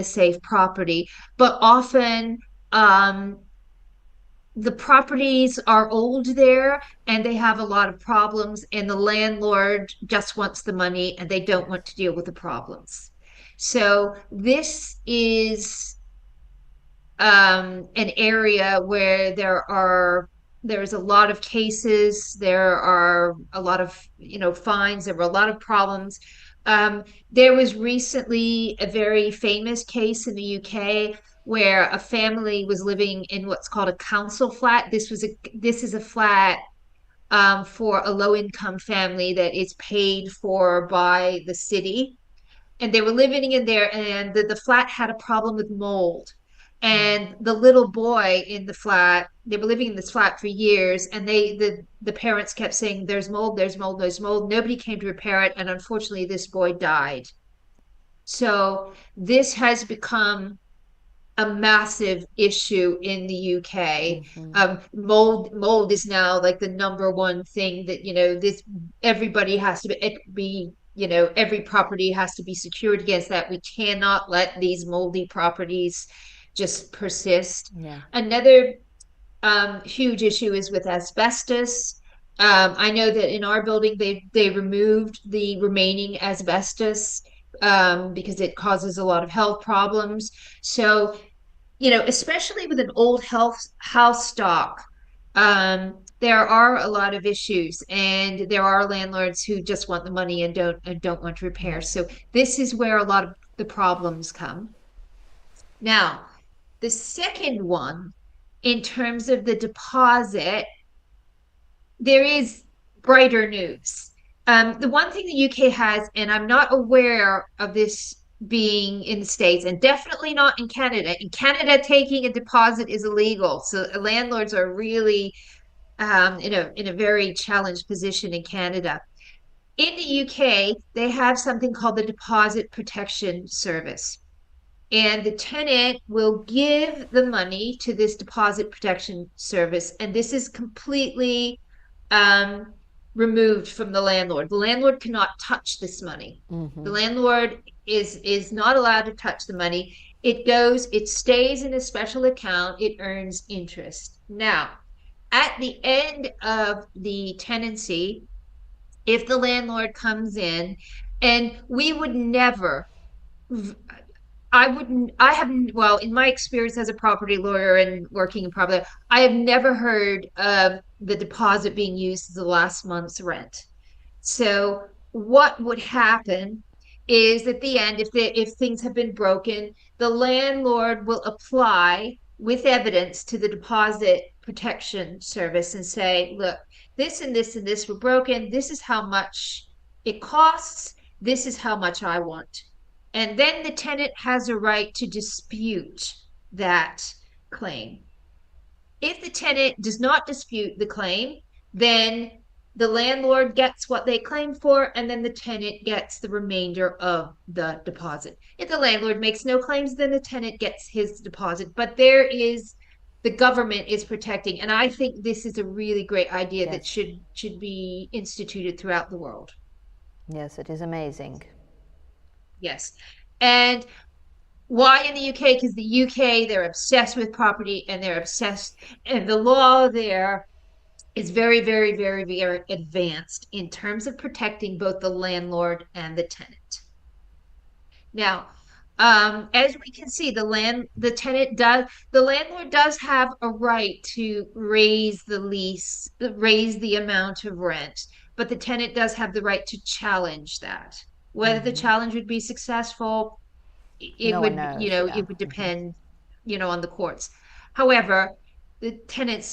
safe property, but often the properties are old there and they have a lot of problems, and the landlord just wants the money and they don't want to deal with the problems. So this is an area where there's a lot of cases, there are a lot of fines, there were a lot of problems. There was recently a very famous case in the UK where a family was living in what's called a council flat. This is a flat for a low income family that is paid for by the city, and they were living in there, and the flat had a problem with mold. And the little boy in the flat, they were living in this flat for years, and the parents kept saying, there's mold, there's mold, there's mold. Nobody came to repair it, and unfortunately this boy died. So this has become a massive issue in the UK. Mold is now like the number one thing that this everybody has to be every property has to be secured against that. We cannot let these moldy properties just persist. Yeah. Another huge issue is with asbestos. I know that in our building they removed the remaining asbestos because it causes a lot of health problems. So, especially with an old house stock, there are a lot of issues, and there are landlords who just want the money and don't want to repair. So this is where a lot of the problems come. Now, the second one, in terms of the deposit, there is brighter news. The one thing the UK has, and I'm not aware of this being in the States, and definitely not in Canada. In Canada, taking a deposit is illegal. So landlords are really in a very challenged position in Canada. In the UK, they have something called the Deposit Protection Service. And the tenant will give the money to this deposit protection service, and this is completely removed from the landlord. The landlord cannot touch this money. The landlord is not allowed to touch the money. It stays in a special account. It earns interest. Now, at the end of the tenancy, if the landlord comes in, and we would never I haven't, well, in my experience as a property lawyer and working in property, I have never heard of the deposit being used as the last month's rent. So what would happen is at the end, if things have been broken, the landlord will apply with evidence to the deposit protection service and say, look, this and this and this were broken. This is how much it costs. This is how much I want. And then the tenant has a right to dispute that claim. If the tenant does not dispute the claim, then the landlord gets what they claim for, and then the tenant gets the remainder of the deposit. If the landlord makes no claims, then the tenant gets his deposit. But there is the government is protecting. And I think this is a really great idea that Yes. should be instituted throughout the world. Yes, it is amazing. Yes. And why in the UK? Because the UK, they're obsessed with property and they're obsessed, and the law there is very, very, very, very advanced in terms of protecting both the landlord and the tenant. Now, as we can see, the landlord does have a right to raise the amount of rent, but the tenant does have the right to challenge that. Whether the challenge would be successful, it No one would, knows, yeah. it would depend, on the courts. However, the tenants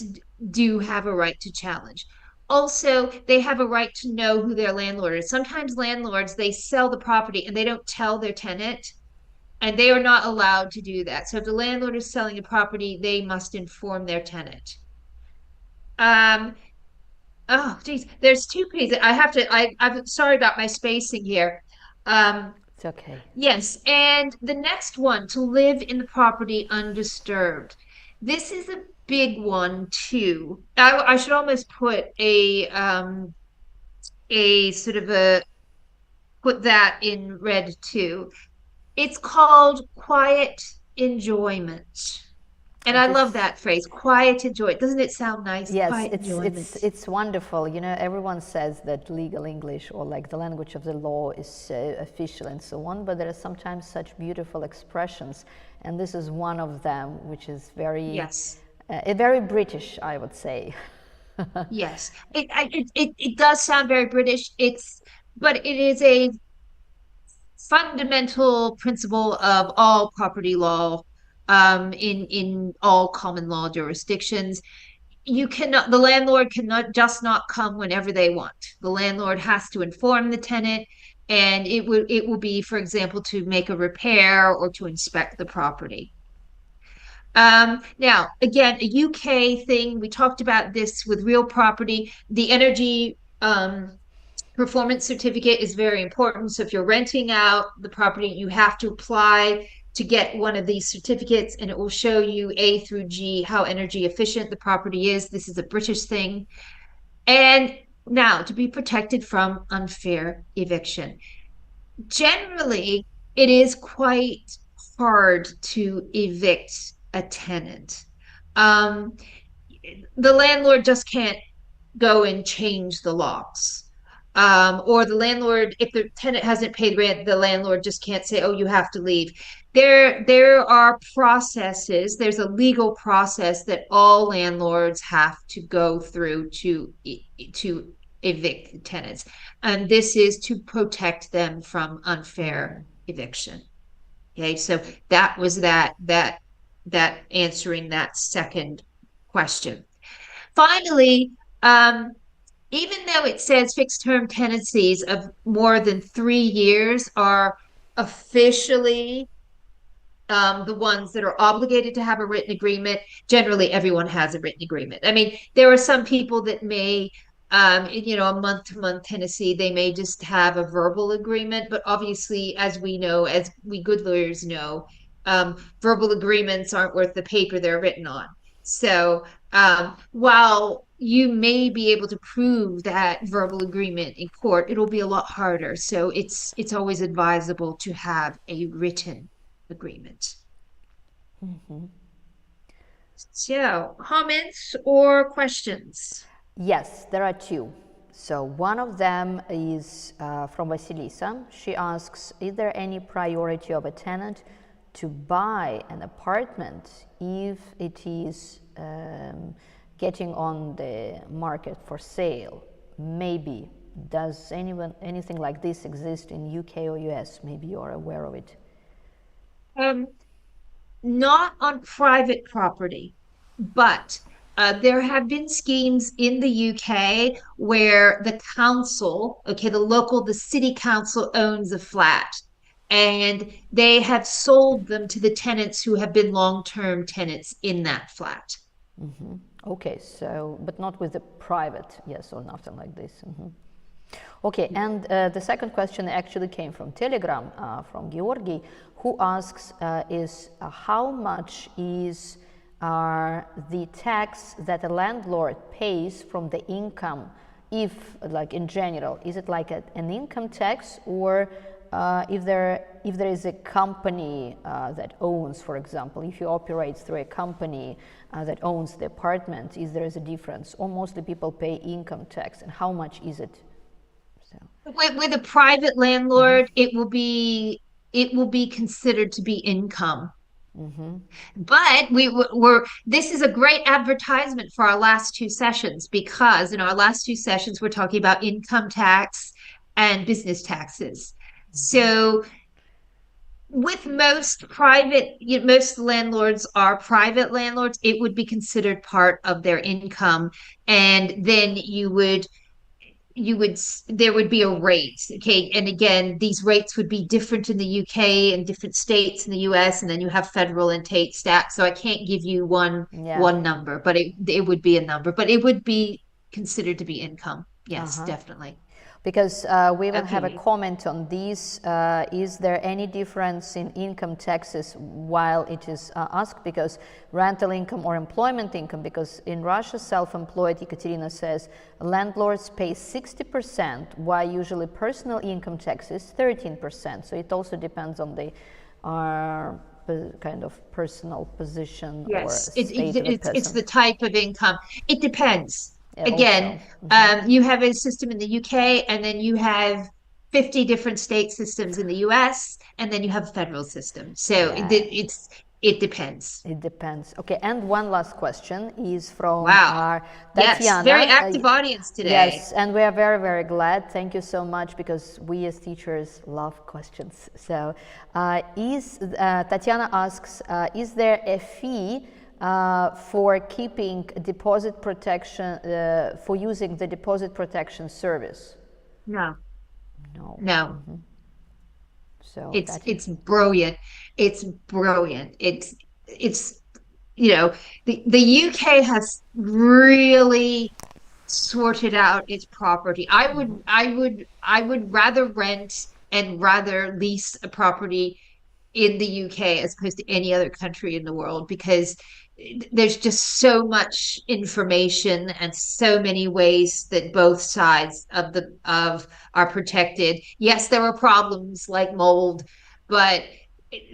do have a right to challenge. Also, they have a right to know who their landlord is. Sometimes landlords, they sell the property and they don't tell their tenant, and they are not allowed to do that. So if the landlord is selling a property, they must inform their tenant. Oh, geez, there's two pages. I'm sorry about my spacing here. It's okay. Yes, and the next one, to live in the property undisturbed. This is a big one too. I should almost put a sort of a put that in red too. It's called quiet enjoyment. And I love This, that phrase, quiet enjoyment. Doesn't it sound nice? yes, Quiet it's enjoyment. it's wonderful. You know, everyone says that legal English or like the language of the law is so official and so on, but there are sometimes such beautiful expressions, and this is one of them, which is Yes. very British, I would say. Yes. It does sound very British. But it is a fundamental principle of all property law, in all common law jurisdictions. The landlord cannot just not come whenever they want. The landlord has to inform the tenant, and it will be, for example, to make a repair or to inspect the property. Now, again, a UK thing, we talked about this with real property. The energy performance certificate is very important. So if you're renting out the property, you have to apply to get one of these certificates, and it will show you A through G how energy efficient the property is. This is a British thing. And now, to be protected from unfair eviction. Generally, it is quite hard to evict a tenant. Um, the landlord just can't go and change the locks. Or the landlord, if the tenant hasn't paid rent, the landlord just can't say, "Oh, you have to leave." There are processes. There's a legal process that all landlords have to go through to evict tenants, and this is to protect them from unfair eviction. Okay, so that was that answering that second question. Finally, even though it says fixed term tenancies of more than 3 years are officially the ones that are obligated to have a written agreement, generally everyone has a written agreement. I mean, there are some people that may, a month to month tenancy, they may just have a verbal agreement, but obviously, as we know, as we good lawyers know, verbal agreements aren't worth the paper they're written on. So while you may be able to prove that verbal agreement in court, it'll be a lot harder. So it's always advisable to have a written agreement. So, comments or questions? Yes, there are two. So one of them is from Vasilisa. She asks, is there any priority of a tenant to buy an apartment if it is getting on the market for sale? Maybe. Does anything like this exist in UK or US? Maybe you're aware of it. Not on private property, but there have been schemes in the UK where the city council owns a flat, and they have sold them to the tenants who have been long-term tenants in that flat. Mm-hmm. Okay, so, but not with the private, yes, or nothing like this. Mm-hmm. Okay, and the second question actually came from Telegram, from Georgi, who asks is how much is the tax that a landlord pays from the income, if like in general, is it like an income tax, or if there is a company that owns, for example, if you operate through a company that owns the apartment, is there a difference, or mostly people pay income tax, and how much is it? So. With a private landlord, it will be considered to be income. But this is a great advertisement for our last two sessions, because in our last two sessions we're talking about income tax and business taxes. So with most landlords are private landlords, it would be considered part of their income, and then there would be a rate. Okay, and again, these rates would be different in the UK and different states in the US, and then you have federal and state. So I can't give you one number, but it would be a number, but it would be considered to be income. Yes, definitely. Because we even have a comment on this. Is there any difference in income taxes while it is asked? Because rental income or employment income, because in Russia, self-employed, Ekaterina says, landlords pay 60%, while usually personal income tax is 13%. So it also depends on the kind of personal position. Yes, or state of a person. It's the type of income. It depends. Again, you have a system in the UK, and then you have 50 different state systems in the US, and then you have a federal system. So it depends. It depends. Okay, and one last question is from Tatiana. Yes, very active audience today. Yes, and we are very, very glad. Thank you so much, because we as teachers love questions. So Tatiana asks, is there a fee for keeping deposit protection, for using the deposit protection service? No. So it's brilliant. It's brilliant. It's the UK has really sorted out its property. I would rather rent and rather lease a property in the UK as opposed to any other country in the world, because there's just so much information and so many ways that both sides are protected. Yes, there are problems like mold, but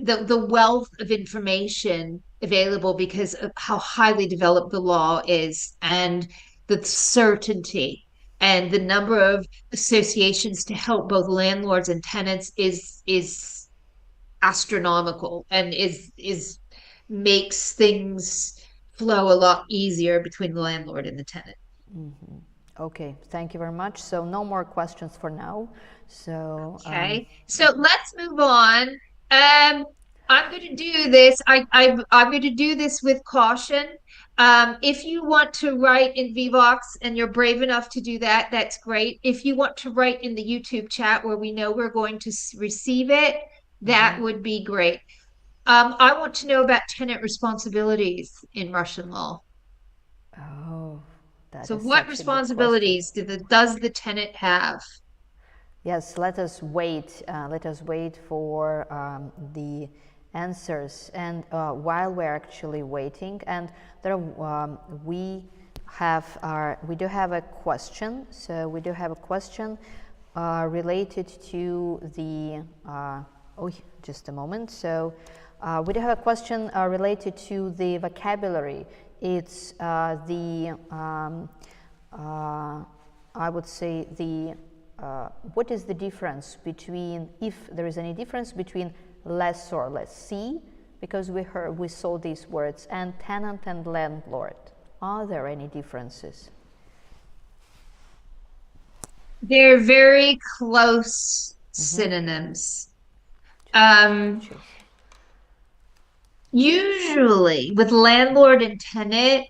the wealth of information available because of how highly developed the law is, and the certainty and the number of associations to help both landlords and tenants is astronomical, and is makes things flow a lot easier between the landlord and the tenant. Okay, thank you very much. So no more questions for now. So okay, so let's move on. I'm going to do this. I'm going to do this with caution. If you want to write in VBox and you're brave enough to do that, that's great. If you want to write in the YouTube chat where we know we're going to receive it, that would be great. I want to know about tenant responsibilities in Russian law. Oh, so what responsibilities does the tenant have? Yes, let us wait. Let us wait for the answers. And while we're actually waiting, and there we do have a question. So we do have a question related to the. Just a moment. So we do have a question related to the vocabulary. It's I would say what is the difference between, if there is any difference between lessor, lessee, because we saw these words, and tenant and landlord. Are there any differences? They're very close synonyms. Usually with landlord and tenant,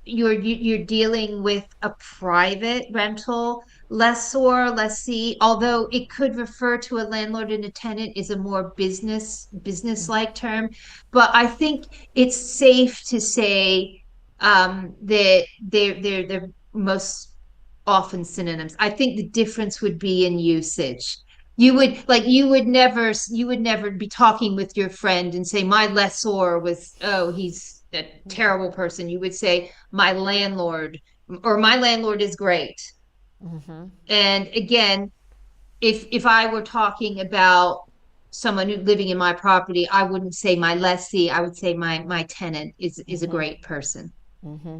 you're dealing with a private rental. Lessor, lessee, although it could refer to a landlord and a tenant, is a more business-like term. But I think it's safe to say that they're most often synonyms. I think the difference would be in usage. You would never be talking with your friend and say, my lessor was, a terrible person. You would say my landlord, or my landlord is great. And again, if I were talking about someone who's living in my property, I wouldn't say my lessee. I would say my tenant is a great person.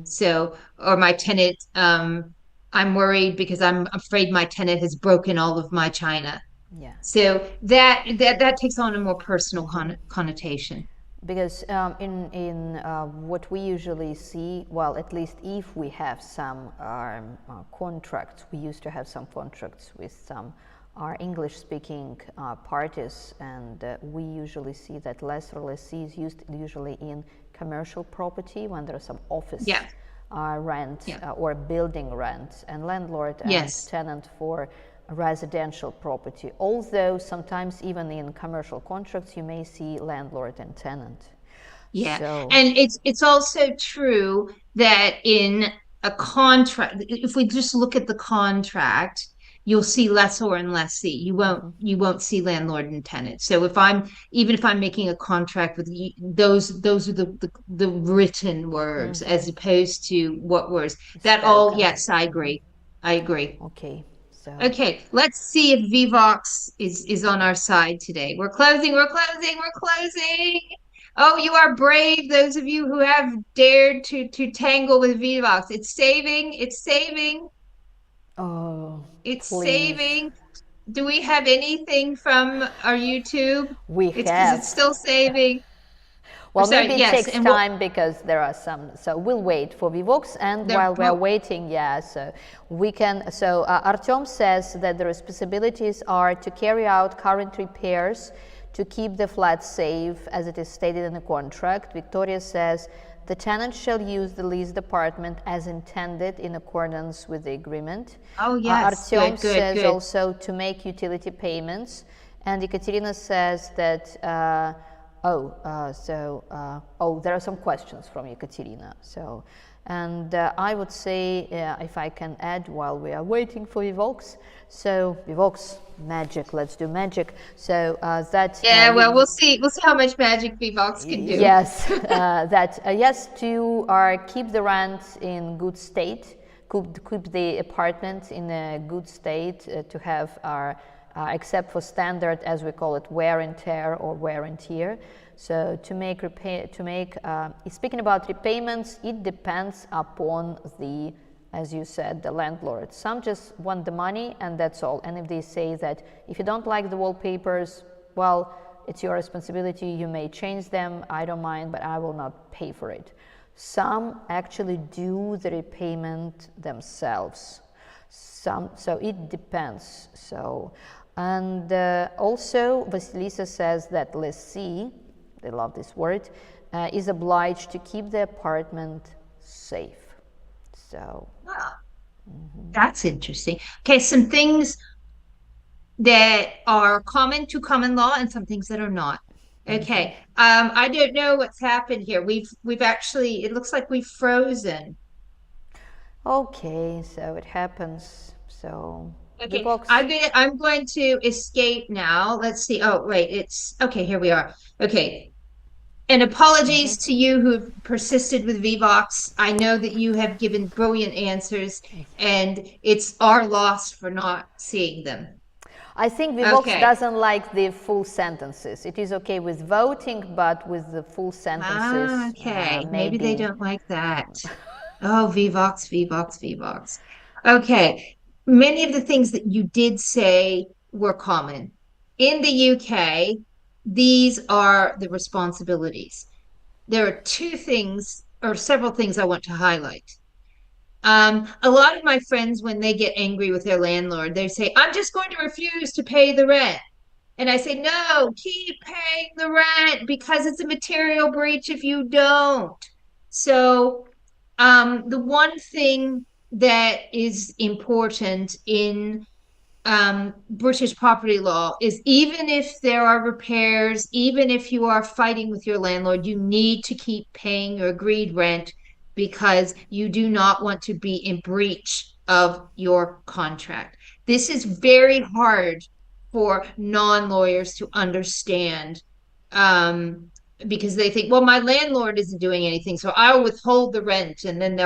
So, or my tenant, I'm worried because I'm afraid my tenant has broken all of my china. Yeah. So that takes on a more personal connotation. Because in what we usually see, well, at least if we have some contracts, we used to have some contracts with some English-speaking parties, and we usually see that lessee is used usually in commercial property when there are some office Yeah. rent Yeah. or building rent, and landlord and Yes. tenant for residential property. Although sometimes even in commercial contracts you may see landlord and tenant. Yeah. So, And it's also true that in a contract, if we just look at the contract, you'll see lessor and lessee. You won't see landlord and tenant. So even if I'm making a contract with you, those are the written words as opposed to what words. That all, spoken. yes, I agree. I agree. Okay. So Okay, let's see if Vivox is on our side today. We're closing, we're closing, we're closing. Oh, you are brave, those of you who have dared to tangle with Vivox. It's saving, it's saving, oh, it's please. saving. Do we have anything from our YouTube? We It's because have. it's still saving. Or Well, sorry, maybe it yes, takes and we'll time because there are some. So we'll wait for Vivox, and there while we're waiting, yeah, so we can. So Artyom says that the responsibilities are to carry out current repairs to keep the flat safe, as it is stated in the contract. Victoria says the tenant shall use the leased apartment as intended in accordance with the agreement. Oh yes, Artyom good, says good. also to make utility payments, and Ekaterina says that. There are some questions from Ekaterina. So, and I would say, if I can add while we are waiting for Vivox. So, Vivox, magic, let's do magic. So, Yeah, well, we'll see how much magic Vivox can do. yes, yes, to keep the rent in good state, keep the apartment in a good state, to have our except for standard, as we call it, wear and tear or wear and tear. So speaking about repayments, it depends upon the, as you said, the landlord. Some just want the money and that's all. And if they say that if you don't like the wallpapers, well, it's your responsibility, you may change them, I don't mind, but I will not pay for it. Some actually do the repayment themselves. So it depends. So, and also Vasilisa says that lessee, they love this word, is obliged to keep the apartment safe. So That's interesting. Okay, some things that are common to common law and some things that are not. Okay. I don't know what's happened here. We've actually, it looks like we've frozen. okay, so it happens. So the Okay, box. I'm going to escape now. Let's see. Oh, wait, it's okay, here we are. Okay. And apologies to you who've persisted with Vivox. I know that you have given brilliant answers, and it's our loss for not seeing them. I think Vivox Okay. doesn't like the full sentences. It is okay with voting, but with the full sentences, Okay, maybe they maybe. don't like that. Oh, Vivox, Vivox, Vivox. Okay, many of the things that you did say were common. In the UK, these are the responsibilities. There are two things or several things I want to highlight. A lot of my friends, when they get angry with their landlord, they say, I'm just going to refuse to pay the rent. And I say, no, keep paying the rent because it's a material breach if you don't. So, the one thing that is important in British property law is even if there are repairs, even if you are fighting with your landlord, you need to keep paying your agreed rent because you do not want to be in breach of your contract. This is very hard for non-lawyers to understand. because they think, well, my landlord isn't doing anything, so I'll withhold the rent. And then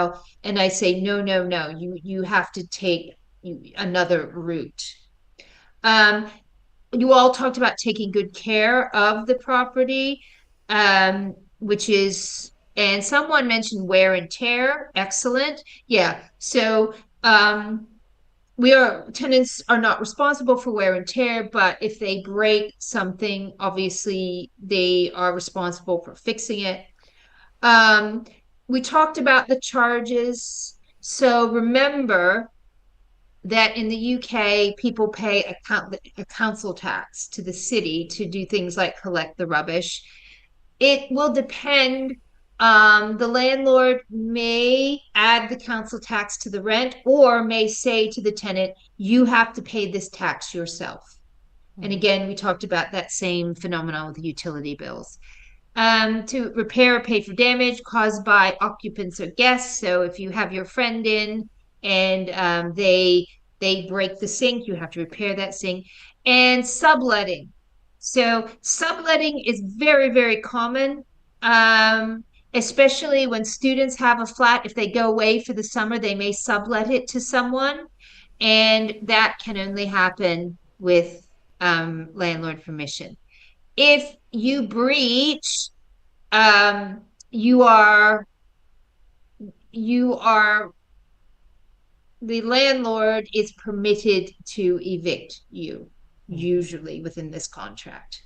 and I say, no, no, no, you have to take another route. You all talked about taking good care of the property, which is, and someone mentioned wear and tear. Excellent. Yeah. So, tenants are not responsible for wear and tear, but if they break something, obviously they are responsible for fixing it. We talked about the charges. So remember that in the UK, people pay a council tax to the city to do things like collect the rubbish. It will depend. The landlord may add the council tax to the rent or may say to the tenant, you have to pay this tax yourself. And again, we talked about that same phenomenon with the utility bills. To repair or pay for damage caused by occupants or guests. So if you have your friend in and they break the sink, you have to repair that sink. And subletting. So subletting is very, very common, especially when students have a flat. If they go away for the summer, they may sublet it to someone, and that can only happen with landlord permission. If you breach, um, you are the landlord is permitted to evict you, usually within this contract.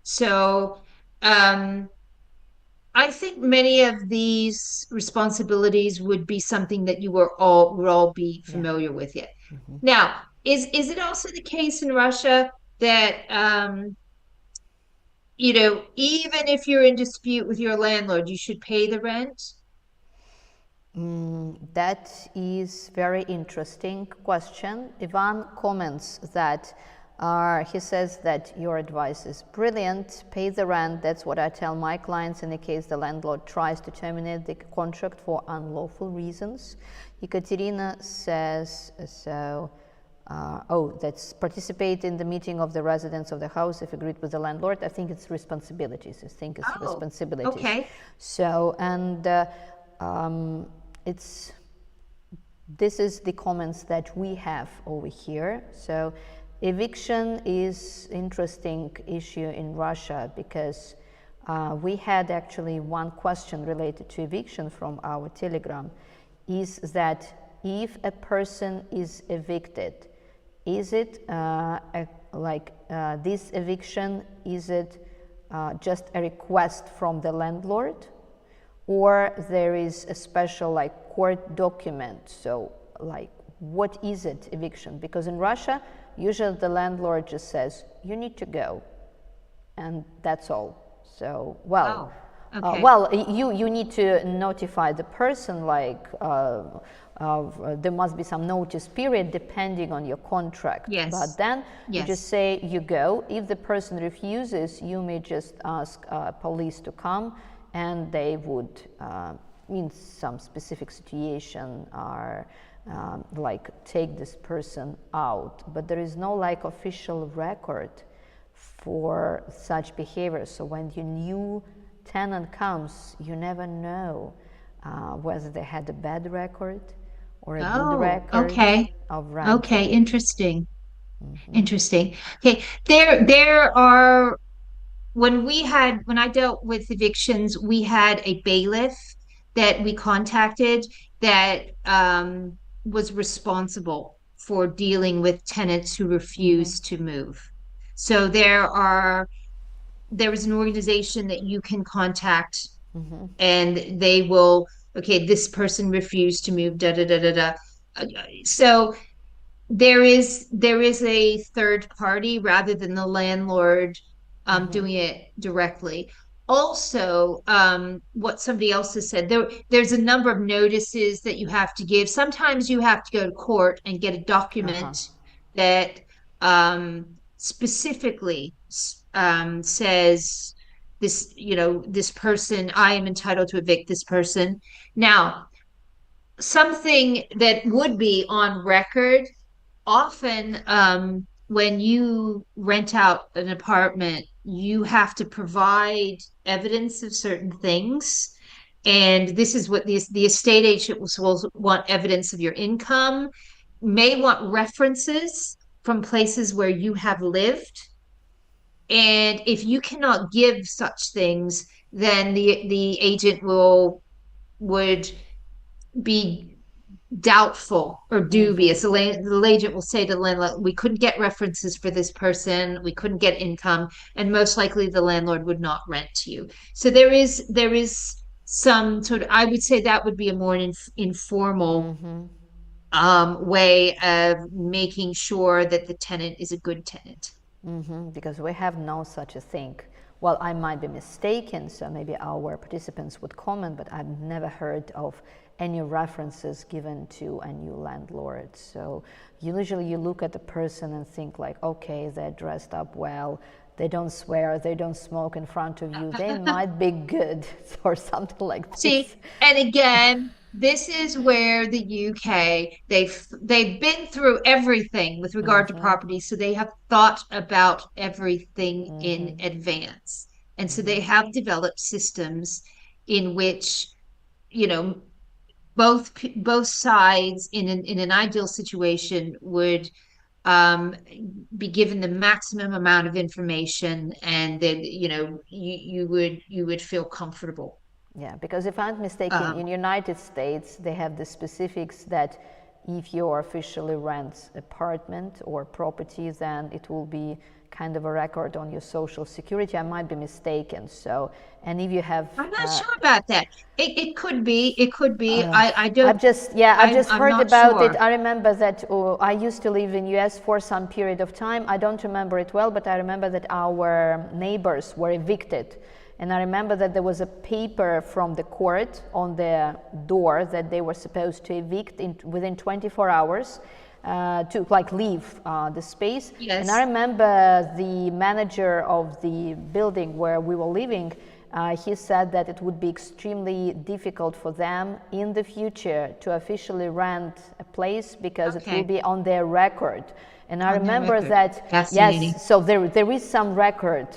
So, I think many of these responsibilities would be something that you would all be familiar with yet. Now, is it also the case in Russia that even if you're in dispute with your landlord, you should pay the rent? That is very interesting question. Ivan comments that he says that your advice is brilliant. Pay the rent. That's what I tell my clients in the case the landlord tries to terminate the contract for unlawful reasons. Ekaterina says so. That's participate in the meeting of the residents of the house if agreed with the landlord. I think it's responsibilities. Responsibilities. Okay. So, and this is the comments that we have over here. So, eviction is interesting issue in Russia because we had actually one question related to eviction from our Telegram. Is that if a person is evicted, is it this eviction, is it just a request from the landlord, or there is a special court document? So what is it, eviction? Because in Russia, usually the landlord just says, you need to go, and that's all. So, well, you need to notify the person, there must be some notice period depending on your contract. Yes. But then you just say you go. If the person refuses, you may just ask police to come, and they would, in some specific situation, take this person out. But there is no official record for such behavior. So when your new tenant comes, you never know whether they had a bad record or a good record of rent. Okay, interesting. Interesting. Okay, there are, when I dealt with evictions, we had a bailiff that we contacted that was responsible for dealing with tenants who refused to move. So there is an organization that you can contact, and they will, okay, this person refused to move, da da da da da. So there is a third party rather than the landlord doing it directly. Also, what somebody else has said, there's a number of notices that you have to give. Sometimes you have to go to court and get a document that specifically says this, this person, I am entitled to evict this person. Now, something that would be on record, often when you rent out an apartment, you have to provide evidence of certain things. And this is what the estate agent will want evidence of your income, may want references from places where you have lived. And if you cannot give such things, then the agent would be doubtful or dubious. The agent will say to the landlord, we couldn't get references for this person, we couldn't get income, and most likely the landlord would not rent to you. So there is some sort of, I would say that would be a more informal way of making sure that the tenant is a good tenant. Because we have no such a thing. Well, I might be mistaken, so maybe our participants would comment, but I've never heard of any references given to a new landlord. So usually you look at the person and think like, okay, they're dressed up well, they don't swear, they don't smoke in front of you, they might be good, or something like this. See, and again, this is where the UK, they've been through everything with regard to property, so they have thought about everything in advance. And so they have developed systems in which, you know, both sides in an ideal situation would be given the maximum amount of information, and then you would feel comfortable. Yeah, because if I'm mistaken, in United States, they have the specifics that if you officially rent apartment or property, then it will be kind of a record on your social security. I might be mistaken. So, and if you have, I'm not sure about that. It could be. It could be. I don't. I've just heard about it. I remember that I used to live in US for some period of time. I don't remember it well, but I remember that our neighbors were evicted. And I remember that there was a paper from the court on the door that they were supposed to evict within 24 hours to like leave the space. Yes. And I remember the manager of the building where we were living, he said that it would be extremely difficult for them in the future to officially rent a place because it will be on their record. And I remember that, yes, so there is some record.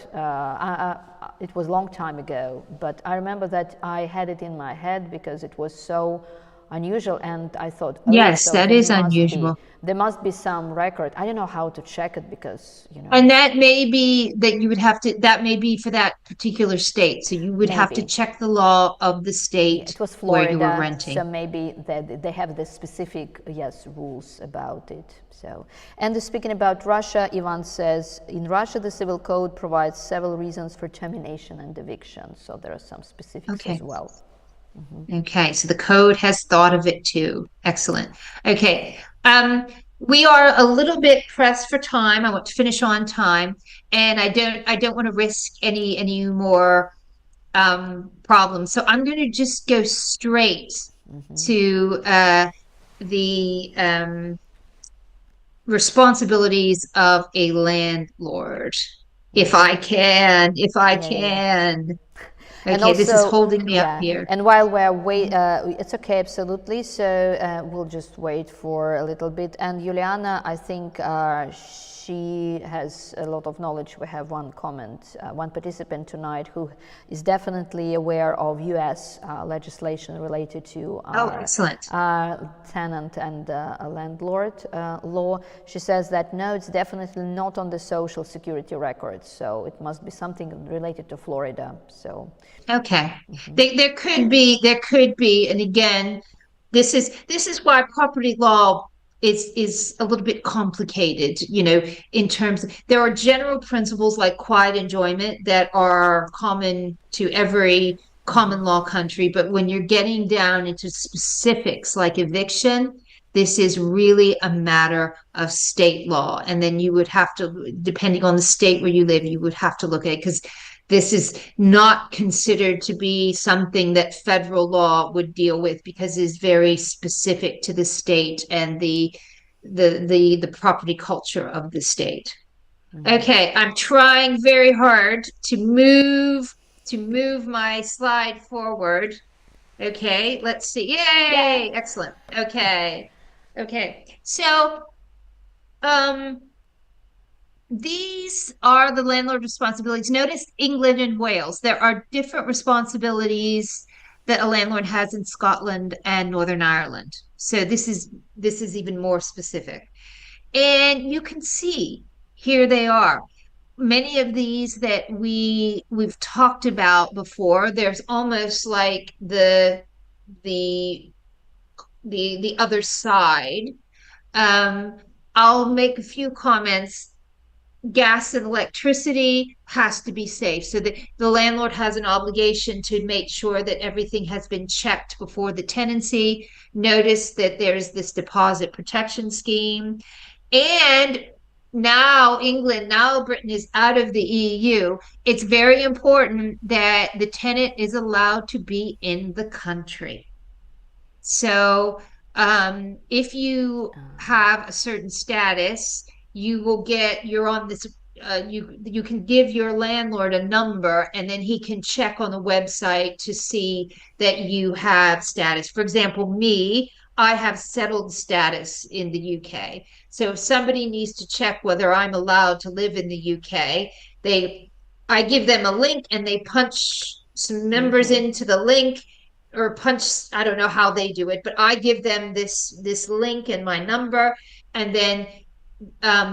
It was a long time ago, but I remember that I had it in my head because it was so unusual, and I thought, yes, so that is unusual. There must be some record. I don't know how to check it because, And that may be that you would have to, that may be for that particular state. So you would have to check the law of the state it was Florida, where you were renting. So maybe they have the specific, rules about it. So, and speaking about Russia, Ivan says, in Russia, the civil code provides several reasons for termination and eviction. So there are some specifics as well. Okay, so the code has thought of it too. Excellent. Okay, we are a little bit pressed for time. I want to finish on time, and I don't want to risk any more problems. So I'm going to just go straight to the responsibilities of a landlord. If I can. Okay, also, this is holding me up here. And while we're it's okay, absolutely. So we'll just wait for a little bit. And Juliana, I think she has a lot of knowledge. We have one comment, one participant tonight who is definitely aware of U.S. legislation related to excellent. Tenant and landlord law. She says that no, it's definitely not on the social security records. So it must be something related to Florida. So. Okay, there could be, and again, this is why property law is a little bit complicated, in terms of, there are general principles like quiet enjoyment that are common to every common law country, but when you're getting down into specifics like eviction, this is really a matter of state law, and then you would have to, depending on the state where you live, you would have to look at it, because this is not considered to be something that federal law would deal with, because it is very specific to the state and the property culture of the state. Okay, I'm trying very hard to move my slide forward. Okay, let's see. Yay! Excellent. Okay. So these are the landlord responsibilities. Notice England and Wales. There are different responsibilities that a landlord has in Scotland and Northern Ireland. So this is even more specific. And you can see here they are. Many of these that we've talked about before, there's almost like the the other side. Um, I'll make a few comments. Gas and electricity has to be safe. So the landlord has an obligation to make sure that everything has been checked before the tenancy. Notice that there's this deposit protection scheme. And now Britain is out of the EU. It's very important that the tenant is allowed to be in the country. So if you have a certain status, you're on this, you can give your landlord a number and then he can check on the website to see that you have status. For example, me, I have settled status in the UK. So if somebody needs to check whether I'm allowed to live in the UK, I give them a link and they punch some numbers into the link or punch, I don't know how they do it, but I give them this link and my number, and then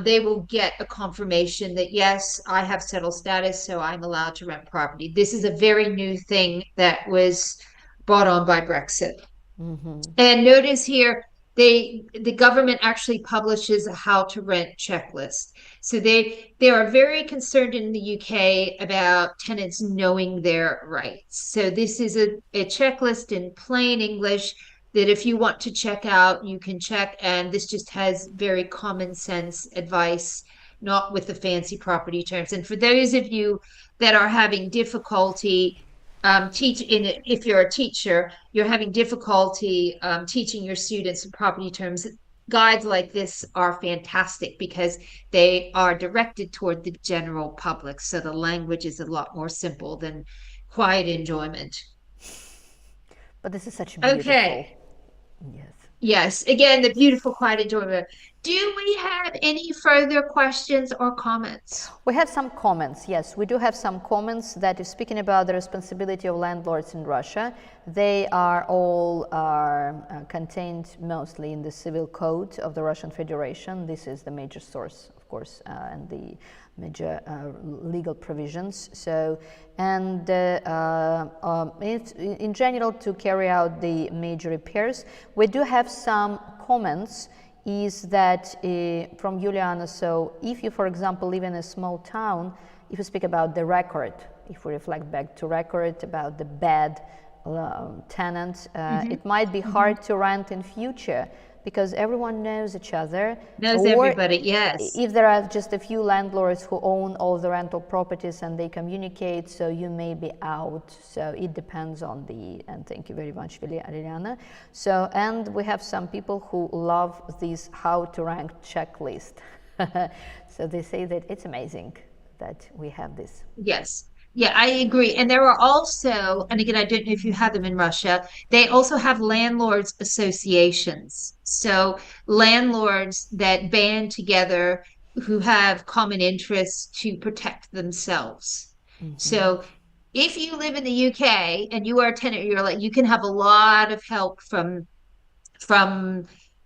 they will get a confirmation that yes, I have settled status, so I'm allowed to rent property. This is a very new thing that was brought on by Brexit. And notice here, the government actually publishes a how to rent checklist. So they are very concerned in the UK about tenants knowing their rights. So this is a checklist in plain English that if you want to check out, you can check. And this just has very common sense advice, not with the fancy property terms. And for those of you that are having difficulty if you're a teacher, you're having difficulty teaching your students property terms, guides like this are fantastic because they are directed toward the general public. So the language is a lot more simple than quiet enjoyment. But this is such a beautiful. Okay. Yes. Yes. Again, the beautiful quiet enjoyment. Do we have any further questions or comments? We have some comments. Yes, we do have some comments that is speaking about the responsibility of landlords in Russia. They are all contained mostly in the Civil Code of the Russian Federation. This is the major source, of course, and the major legal provisions. So, and in general, to carry out the major repairs, we do have some comments. Is that from Juliana? So if you, for example, live in a small town, if you speak about the record, if we reflect back to record about the bad tenant, it might be hard to rent in future because everyone knows each other. Knows everybody, yes. If there are just a few landlords who own all the rental properties and they communicate, so you may be out. So it depends on and thank you very much, Liliana. So, and we have some people who love this how to rank checklist. So they say that it's amazing that we have this. Yes. Yeah, I agree. And there are also, and again, I don't know if you have them in Russia, they also have landlords associations. So landlords that band together who have common interests to protect themselves. So if you live in the UK and you are a tenant, you can have a lot of help from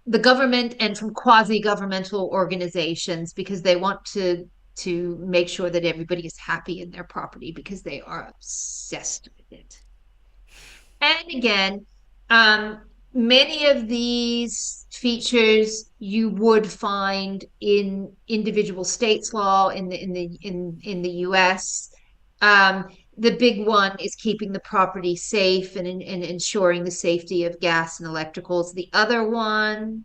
the government and from quasi-governmental organizations because they want to make sure that everybody is happy in their property because they are obsessed with it. And again, many of these features you would find in individual states' law in the US. The big one is keeping the property safe and ensuring the safety of gas and electricals. The other one,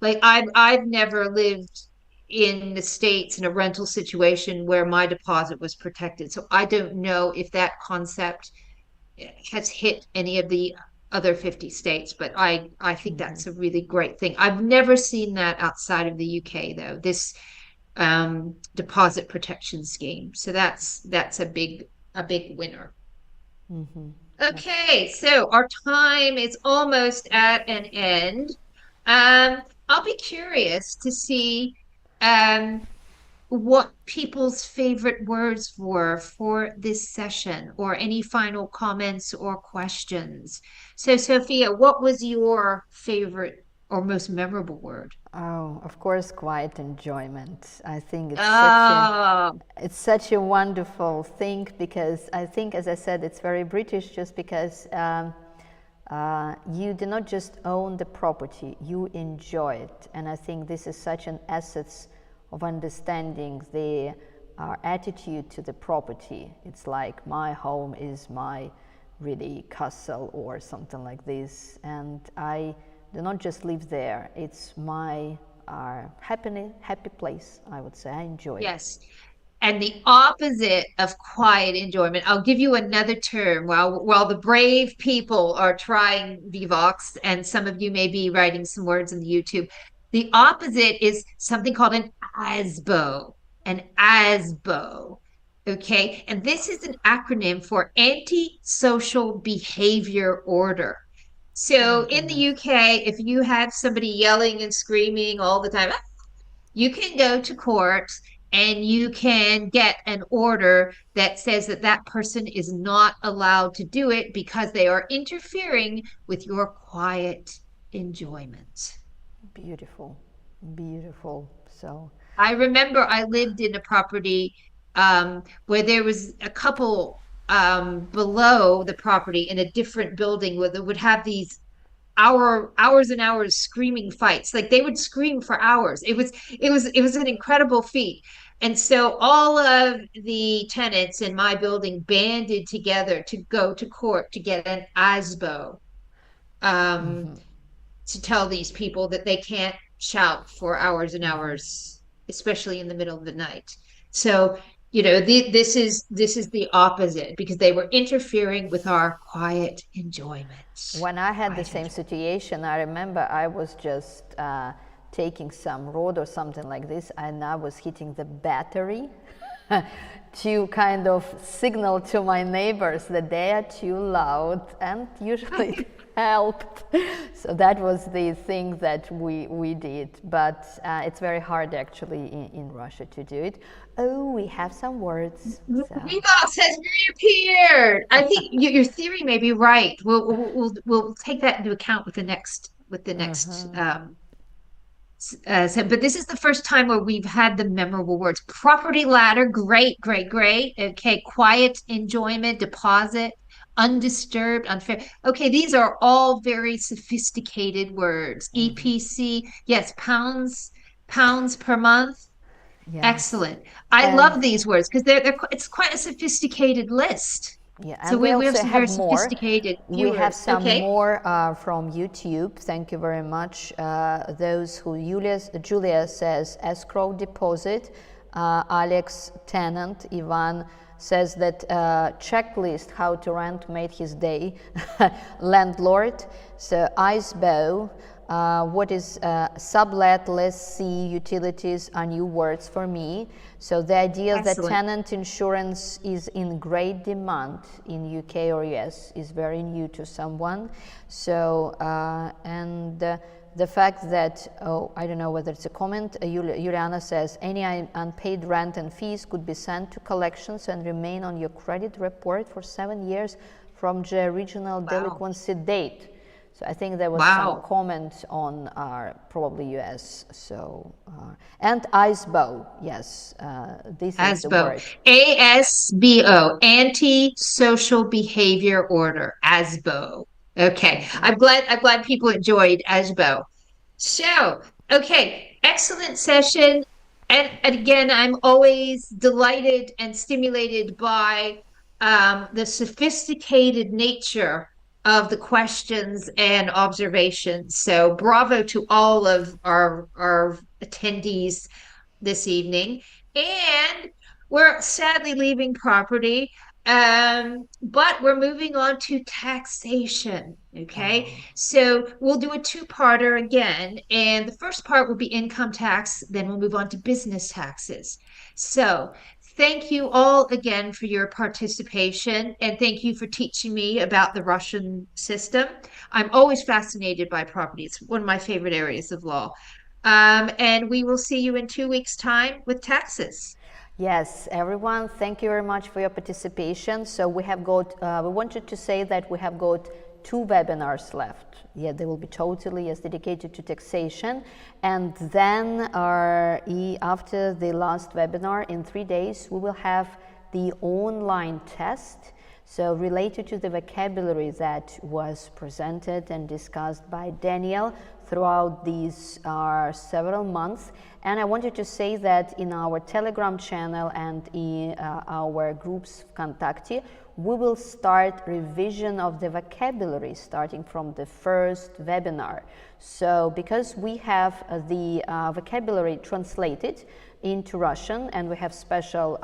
like I've never lived in the States in a rental situation where my deposit was protected. So I don't know if that concept has hit any of the other 50 states, but I think that's a really great thing. I've never seen that outside of the UK though, this deposit protection scheme. So that's a big winner. Okay, so our time is almost at an end. I'll be curious to see what people's favorite words were for this session, or any final comments or questions. So, Sophia, what was your favorite or most memorable word? Oh, of course, quiet enjoyment. I think Oh, it's such a wonderful thing, because I think, as I said, it's very British, just because you do not just own the property, you enjoy it. And I think this is such an essence of understanding the attitude to the property. It's like my home is my really castle or something like this, and I do not just live there. It's my happy place, I would say. I enjoy it. yes. And the opposite of quiet enjoyment, I'll give you another term while the brave people are trying Vivox, and some of you may be writing some words in the YouTube. The opposite is something called an ASBO, an ASBO. Okay. And this is an acronym for antisocial behavior order. So in the UK, if you have somebody yelling and screaming all the time, you can go to court and you can get an order that says that that person is not allowed to do it because they are interfering with your quiet enjoyment. Beautiful, beautiful. So I remember I lived in a property where there was a couple below the property in a different building where they would have these hours and hours screaming fights. Like they would scream for hours. It was an incredible feat. And so all of the tenants in my building banded together to go to court to get an ASBO, to tell these people that they can't shout for hours and hours, especially in the middle of the night. So, this is the opposite, because they were interfering with our quiet enjoyment. when I had the same situation, I remember I was just taking some road or something like this, and I was hitting the battery to kind of signal to my neighbors that they are too loud, and usually it helped. So that was the thing that we did, but it's very hard actually in Russia to do it. Oh, we have some words. So. Reeboks has reappeared. I think your theory may be right. We'll take that into account with the next but this is the first time where we've had the memorable words. Property ladder, great, great, great. Okay, quiet enjoyment, deposit, undisturbed, unfair. Okay, these are all very sophisticated words. EPC, yes, pounds per month. Yes. Excellent. I love these words because it's quite a sophisticated list. Yeah, and so we have some very more. Sophisticated viewers. We have some okay. more from YouTube. Thank you very much. Those who Julia says escrow deposit. Alex tenant. Ivan says that checklist how to rent made his day. Landlord. So ISBO. What is sublet, lessee, utilities are new words for me. So the idea Excellent. that tenant insurance is in great demand in UK or US is very new to someone. So, the fact that, I don't know whether it's a comment, Juliana says, any unpaid rent and fees could be sent to collections and remain on your credit report for 7 years from the original delinquency date. So I think there was some comment on probably US. So and ISBO, yes, this is the word. ASBO, anti-social behavior order. ASBO. Okay, I'm glad people enjoyed ASBO. So, okay, excellent session. And again, I'm always delighted and stimulated by the sophisticated nature of the questions and observations. So bravo to all of our attendees this evening. And we're sadly leaving property, but we're moving on to taxation. Okay. So we'll do a two-parter again. And the first part will be income tax. Then we'll move on to business taxes. So thank you all again for your participation, and thank you for teaching me about the Russian system. I'm always fascinated by property. It's one of my favorite areas of law. And we will see you in 2 weeks' time with taxes. Yes, everyone, thank you very much for your participation. So we have got, we wanted to say that we have got 2 webinars left. Yeah, they will be totally dedicated to taxation. And then after the last webinar in 3 days, we will have the online test. So related to the vocabulary that was presented and discussed by Daniel throughout these several months. And I wanted to say that in our Telegram channel and in our groups Vkontakte, we will start revision of the vocabulary starting from the first webinar. So because we have the vocabulary translated into Russian, and we have special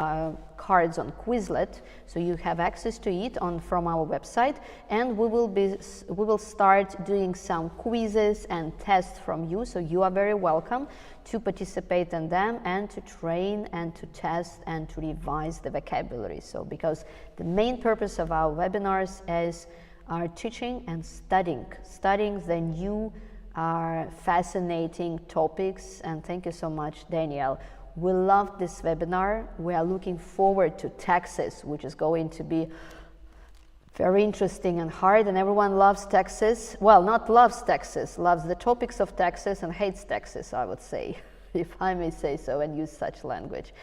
cards on Quizlet, so you have access to it from our website, and we will start doing some quizzes and tests from you, so you are very welcome to participate in them and to train and to test and to revise the vocabulary. So because the main purpose of our webinars is teaching and studying the new fascinating topics. And thank you so much, Daniel. We love this webinar. We are looking forward to taxes, which is going to be very interesting and hard, and everyone loves taxes. Well, not loves taxes, loves the topics of taxes and hates taxes, I would say, if I may say so and use such language.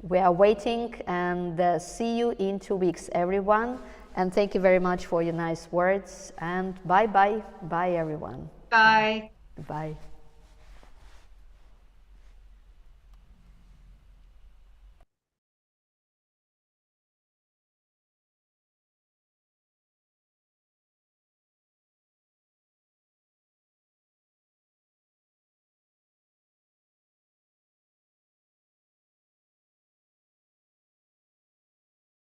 We are waiting, and see you in 2 weeks, everyone. And thank you very much for your nice words, and bye-bye. Bye, everyone. Bye. Bye.